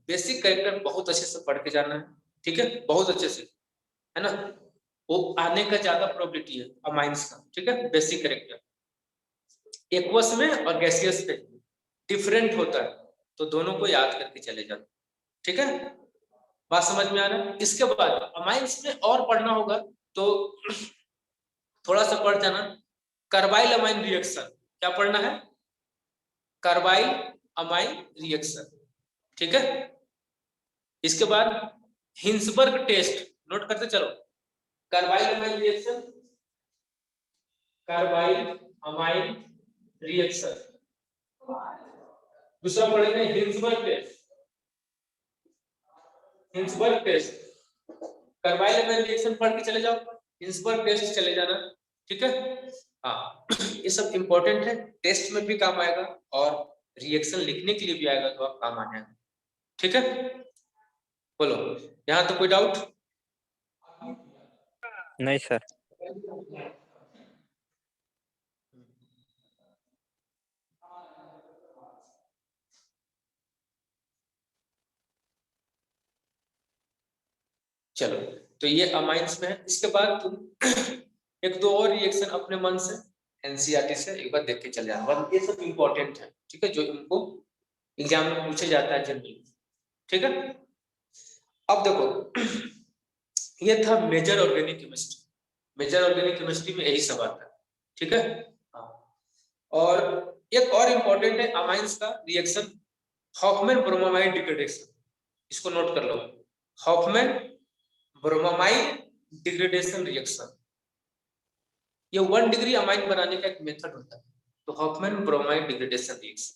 बेसिक कैरेक्टर बहुत अच्छे से पढ़ के जाना है, ठीक है, बहुत अच्छे से, है ना, वो आने का ज्यादा प्रोबेबिलिटी है अमाइंस का, ठीक है। बेसिक कैरेक्टर एक्वस में और गैसियस में डिफरेंट होता है, तो दोनों को याद करके चले जाना, ठीक है। बात समझ में आ रहा है? इसके बाद अमाइंस में और पढ़ना होगा तो थोड़ा सा पढ़ जाना, कार्बाइल अमाइन रिएक्शन, क्या पढ़ना है, कार्बाइल अमाइन रिएक्शन, ठीक है। इसके बाद हिंसबर्ग टेस्ट, नोट करते चलो, carbylamine reaction, carbylamine reaction. दूसरा पढ़ेंगे Hinsberg test, Hinsberg test, carbylamine reaction पढ़ के चले जाओ, हिंसबर्ग टेस्ट चले जाना, ठीक है। हाँ, ये सब इंपॉर्टेंट है, टेस्ट में भी काम आएगा और रिएक्शन लिखने के लिए भी आएगा तो आप काम आ जाएगा, ठीक है। बोलो, यहाँ तो कोई डाउट? नहीं सर। चलो, तो ये अमाइंस में है। इसके बाद तुम एक दो और रिएक्शन अपने मन से एनसीईआरटी से एक बार देख के चले जाना, ये सब इंपॉर्टेंट है, ठीक है, जो इनको एग्जाम में पूछे जाता है जनरली, ठीक है। अब देखो, ये था major organic chemistry, major organic chemistry में यही सब आता है, ठीक है। और एक और इंपॉर्टेंट है अमाइंस का रिएक्शन, हॉफमैन ब्रोमामाइड डिग्रेडेशन, इसको नोट कर लो, हॉफमैन ब्रोमामाइड डिग्रेडेशन रिएक्शन, ये 1 डिग्री अमाइन बनाने का एक मेथड होता है, तो हॉफमैन ब्रोमाइड डिग्रेडेशन रिएक्शन,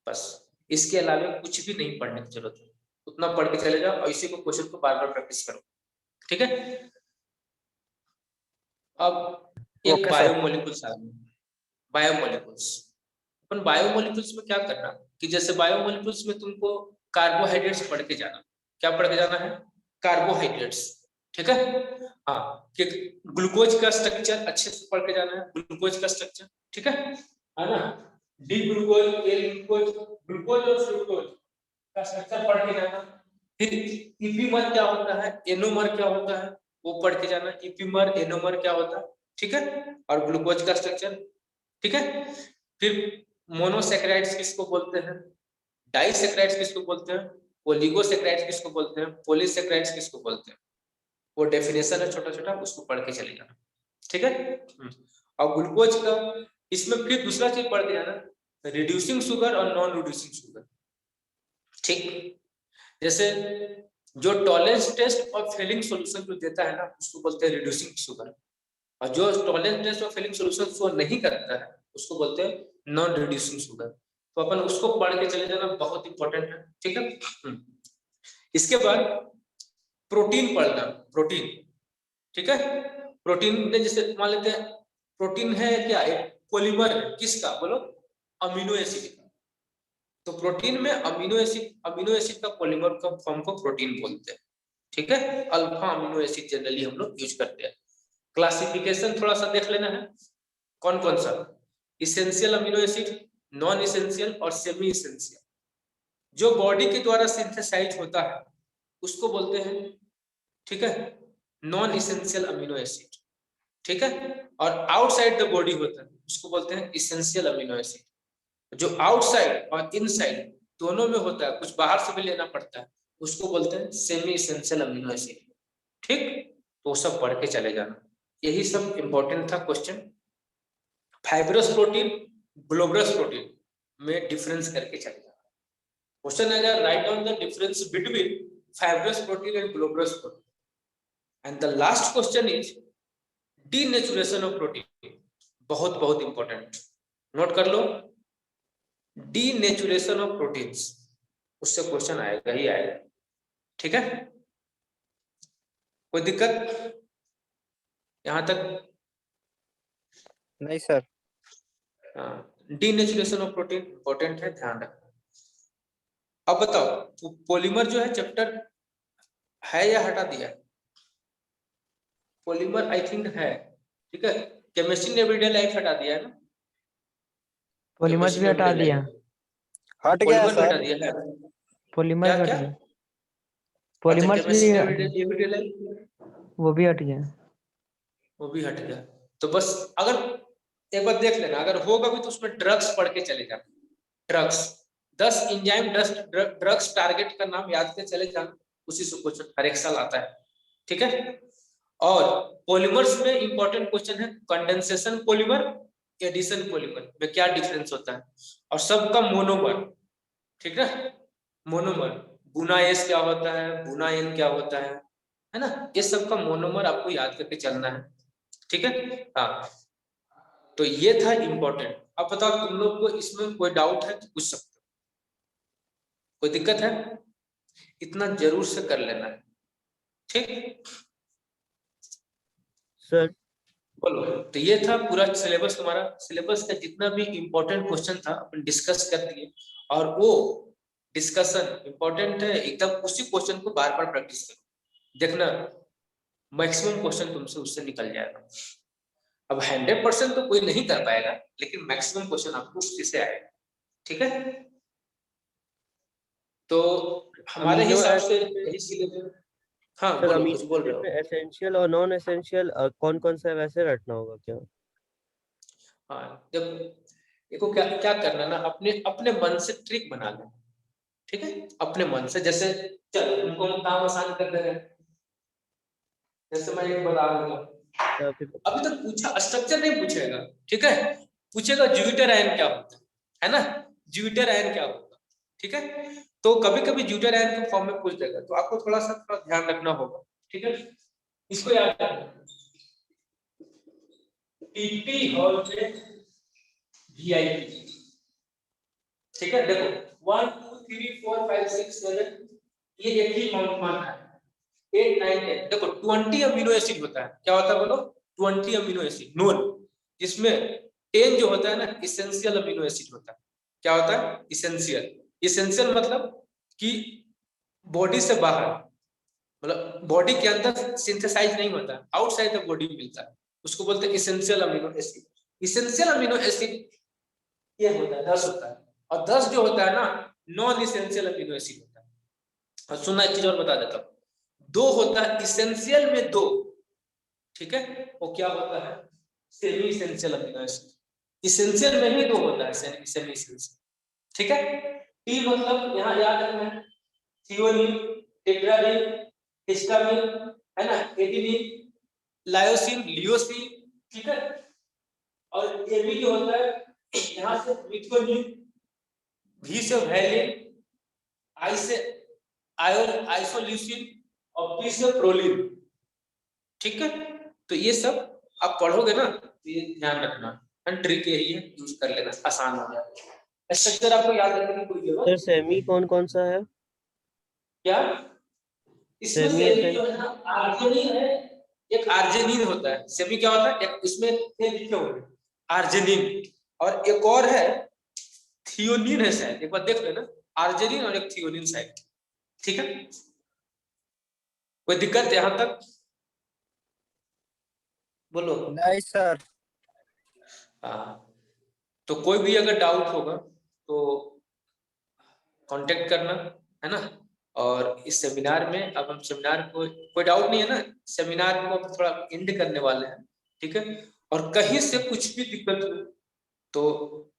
बस इसके अलावा कुछ भी नहीं पढ़ने की जरूरत है, उतना पढ़ के चले जाओ और इसी को क्वेश्चन को बार बार प्रैक्टिस करो, ठीक है। अब एक बायोमोलिक्यूल्स आ गए, बायोमोलिक्यूल्स। अपन बायोमोलिक्यूल्स में क्या करना कि जैसे बायोमोलिक्यूल्स में तुमको कार्बोहाइड्रेट्स पढ़ के जाना, क्या पढ़ के जाना है, कार्बोहाइड्रेट्स, ठीक है। हाँ, कि ग्लूकोज का स्ट्रक्चर अच्छे से पढ़ के जाना है, ग्लूकोज का स्ट्रक्चर, ठीक है ना, D glucose, L glucose, glucose और फ्रुक्टोज का स्ट्रक्चर पढ़ के जाना। फिर इपीमर क्या होता है, एनोमर क्या होता है, वो पढ़ के जाना, इपीमर एनोमर क्या होता है, ठीक है, और ग्लूकोज का स्ट्रक्चर, ठीक है। फिर मोनोसैकेराइड्स किसको बोलते हैं, डाइसैकेराइड्स किसको बोलते हैं, ओलिगोसैकेराइड्स किसको बोलते हैं, पॉलीसैकेराइड्स किसको बोलते हैं, वो डेफिनेशन है छोटा छोटा, उसको पढ़ के चले जाना, ठीक है। और ग्लूकोज का इसमें फिर दूसरा चीज पढ़ के जाना, रिड्यूसिंग शुगर और नॉन रिड्यूसिंग शुगर, ठीक। जैसे जो टॉलरेंस टेस्ट और फेलिंग सॉल्यूशन जो देता है ना, उसको बोलते हैं रिड्यूसिंग शुगर, और जो टॉलरेंस टेस्ट और फेलिंग सॉल्यूशन शो नहीं करता है उसको बोलते हैं नॉन रिड्यूसिंग शुगर, तो अपन उसको पढ़ के चले जाना, बहुत इंपॉर्टेंट है, ठीक है। इसके बाद प्रोटीन पढ़ना, प्रोटीन, ठीक है। प्रोटीन में जैसे मान लेते हैं प्रोटीन है क्या, एक पॉलीमर है, किसका बोलो, अमीनो एसिड का, तो प्रोटीन में अमीनो एसिड का पॉलीमर का फॉर्म को प्रोटीन बोलते हैं, ठीक है। अल्फा अमीनो एसिड जनरली हम लोग यूज करते हैं। क्लासिफिकेशन थोड़ा सा देख लेना है, कौन कौन सा? Essential amino acid, non essential और सेमी इसेंशियल। जो बॉडी के द्वारा सिंथेसाइज होता है उसको बोलते हैं, ठीक है, नॉन इसेंशियल अमीनो एसिड, ठीक है। और आउटसाइड द बॉडी होता है उसको बोलते हैं इसेंशियल अमीनो एसिड। जो आउटसाइड और इनसाइड दोनों में होता है, कुछ बाहर से भी लेना पड़ता है, उसको बोलते हैं सेमी इसेंशियल अमीनो एसिड, ठीक। तो सब पढ़ के चले जाना, यही सब इंपॉर्टेंट था question. Fibrous protein, globular protein में डिफरेंस करके चले जाना। क्वेश्चन आएगा write down the difference between fibrous protein and globular protein. And the last question is denaturation of protein, बहुत बहुत इंपॉर्टेंट, नोट कर लो। डीनेचुरेशन ऑफ प्रोटीन्स, उससे क्वेश्चन आएगा ही आएगा, ठीक है। कोई दिक्कत यहां तक? नहीं sir. Denaturation of protein important है, ध्यान रखना। अब बताओ पॉलीमर जो है चैप्टर है या हटा दिया? पॉलीमर आई थिंक है, ठीक है। केमिस्ट्री ने एवरीडे लाइफ हटा दिया है ना? पॉलीमर्स भी हटा दिया। हट गया पॉलीमर भी हटा सर। दिया है। पॉलीमर क्या हट क्या? गया। पॉलीमर्स केमिस्ट्री ने भी एवरीडे लाइफ वो भी हट गया। वो भी हट गया। तो बस अगर एक बार देख लेना, अगर होगा भी तो उसमें ड्रग्स पढ़ के चले जाना। ड्रग्स 10 इंजाइम ड्रग्स टारगेट का नाम याद के चले जाना, उसी से क्वेश्चन हर एक साल आता है, ठीक है। और पॉलीमर्स में इंपॉर्टेंट क्वेश्चन है कंडेंसेशन पॉलीमर, एडिशन पॉलीमर में क्या डिफरेंस होता है, और सबका मोनोमर, ठीक है। मोनोमर गुना एस क्या होता है, गुना एन क्या होता है ना, ये सब का मोनोमर आपको याद करके चलना है, ठीक है। हाँ, तो ये था इंपॉर्टेंट। अब बताओ तुम लोग को इसमें कोई डाउट है तो पूछ सकते हो, कोई दिक्कत है? इतना जरूर से कर लेना है, ठीक। सर बोलो। तो ये था पूरा सिलेबस, तुम्हारा सिलेबस का जितना भी इंपॉर्टेंट क्वेश्चन था अपन डिस्कस कर दिए, और वो डिस्कशन इंपॉर्टेंट है एकदम, उसी क्वेश्चन को बार बार प्रैक्टिस करो, देखना मैक्सिमम क्वेश्चन तुमसे उससे निकल जाएगा। अब 100% तो कोई नहीं कर पाएगा, लेकिन मैक्सिमम क्वेश्चन आपको उसी से आएगा, ठीक है। तो हमारे अमीनो हिसाब से एसिड में यही सिलेबस। हाँ सर बोलो, कुछ अमीनो बोल रहे एसिड में हो? एसेंशियल और नॉन एसेंशियल कौन कौन सा है, वैसे रटना होगा क्या? हाँ, जब देखो क्या क्या करना ना, अपने अपने मन से ट्रिक बना लो, ठीक है। अपने मन से, जैसे चलो तुमको हम काम आसान कर दे रहे हैं, जैसे मैं एक बता दूंगा। या फिर अभी तक पूछा स्ट्रक्चर नहीं पूछेगा, ठीक है, पूछेगा ज्यूपिटर आयन क्या होता है ना, ज्यूपिटर आयन क्या होता है, ठीक है। तो कभी कभी ज्यूपिटर आयन के फॉर्म में पूछ देगा, तो आपको थोड़ा ध्यान रखना होगा, ठीक है। इसको याद रखना, टीपी हॉल में वीआईपी, ठीक है। देखो 1 2 3 4 5 6 7 ये एक ही मान है, 8 9 10। देखो 20 अमीनो एसिड होता है, क्या होता है बोलो? 20 अमीनो एसिड नोन, जिसमें 10 जो होता है ना इसेंशियल अमीनो एसिड होता है। क्या होता है? इसेंशियल। इसेंशियल मतलब कि बॉडी से बाहर, मतलब बॉडी के अंदर सिंथेसाइज नहीं होता, आउटसाइड द बॉडी मिलता है, उसको बोलते हैं essential amino acid. Essential amino acid ये होता है 10 होता है, और 10 जो होता है ना नॉन इसेंशियल अमीनो एसिड होता है। और सुनना एक चीज और बता देता हूँ, 2 होता है इसेंशियल में 2, ठीक है, वो क्या होता है? Semi essential amino acid. Essential में ही 2 होता है, सेमी इसेंशियल, ठीक है। टी मतलब यहाँ याद रखना है, थियोनिन, टेट्राडिन, हिस्टामिन, है ना, एडेनिन, लायोसिन, लियोसिन, ठीक है। और ए भी जो होता है यहाँ से मिथोनिन, भी से वैलिन, आई से आयोन आइसोल्यूसिन, और पी से प्रोलिन, ठीक है। तो ये सब आप पढ़ोगे ना, तो ये ध्यान रखना, ट्रिक यही है, यूज कर लेना, आसान हो जाएगा। स्ट्रक्चर आपको याद रखने की कोई सर जरूरत सेमी कौन कौन सा है? क्या? इसमें सेमी सेमी जो है ना आर्जिनिन है, एक आर्जिनिन होता है। सेमी क्या होता है? एक इसमें लिखे हुए आर्जिनिन, और एक और है थियोनिन है शायद, एक बार देख लेना, आर्जिनिन और एक थियोनिन शायद, ठीक है। कोई दिक्कत यहां तक? बोलो। नहीं सर। तो कोई भी अगर डाउट होगा तो कांटेक्ट करना, है ना। और इस सेमिनार में अब हम सेमिनार को, कोई डाउट नहीं है ना, सेमिनार को अब थोड़ा एंड करने वाले हैं, ठीक है। और कहीं से कुछ भी दिक्कत हो तो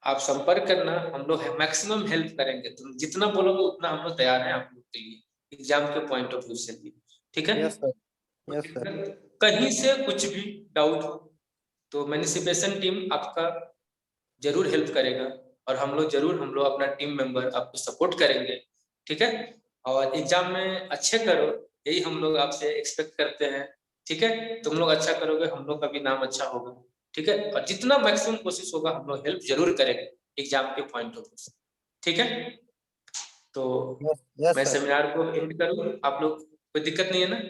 आप संपर्क करना, हम लोग मैक्सिमम हेल्प करेंगे। तुम जितना बोलोगे उतना हम लोग तैयार हैं आप लोग के लिए, एग्जाम के पॉइंट ऑफ व्यू से भी, ठीक है। Yes, sir. Yes, sir. कहीं से कुछ भी डाउट हो तो म्यूनिसिपेशन टीम आपका जरूर हेल्प करेगा, और हम लोग अपना टीम मेंबर आपको सपोर्ट करेंगे, ठीक है। और एग्जाम में अच्छे करो, यही हम लोग आपसे एक्सपेक्ट करते हैं, ठीक है। तुम लोग अच्छा करोगे, हम लोग का भी नाम अच्छा होगा, ठीक है। और जितना मैक्सिमम कोशिश होगा हम लोग हेल्प जरूर करेंगे एग्जाम के पॉइंट ऑफ व्यू से, ठीक है। तो Yes, yes, मैं sir. सेमिनार को एंड करूँ, आप लोग कोई दिक्कत नहीं है ना,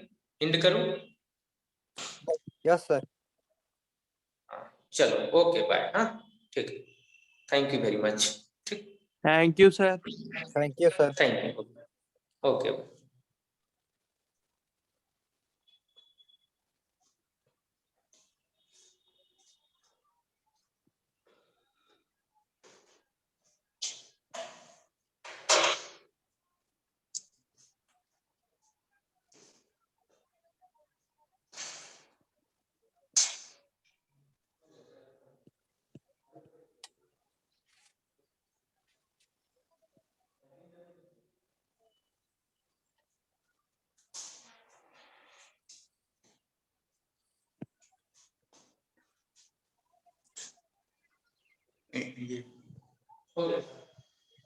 एंड करूँ? Yes, sir. हाँ, चलो ओके बाय, हाँ ठीक है, थैंक यू वेरी मच, ठीक, Thank you, sir. Thank you, sir. Thank you, okay. ये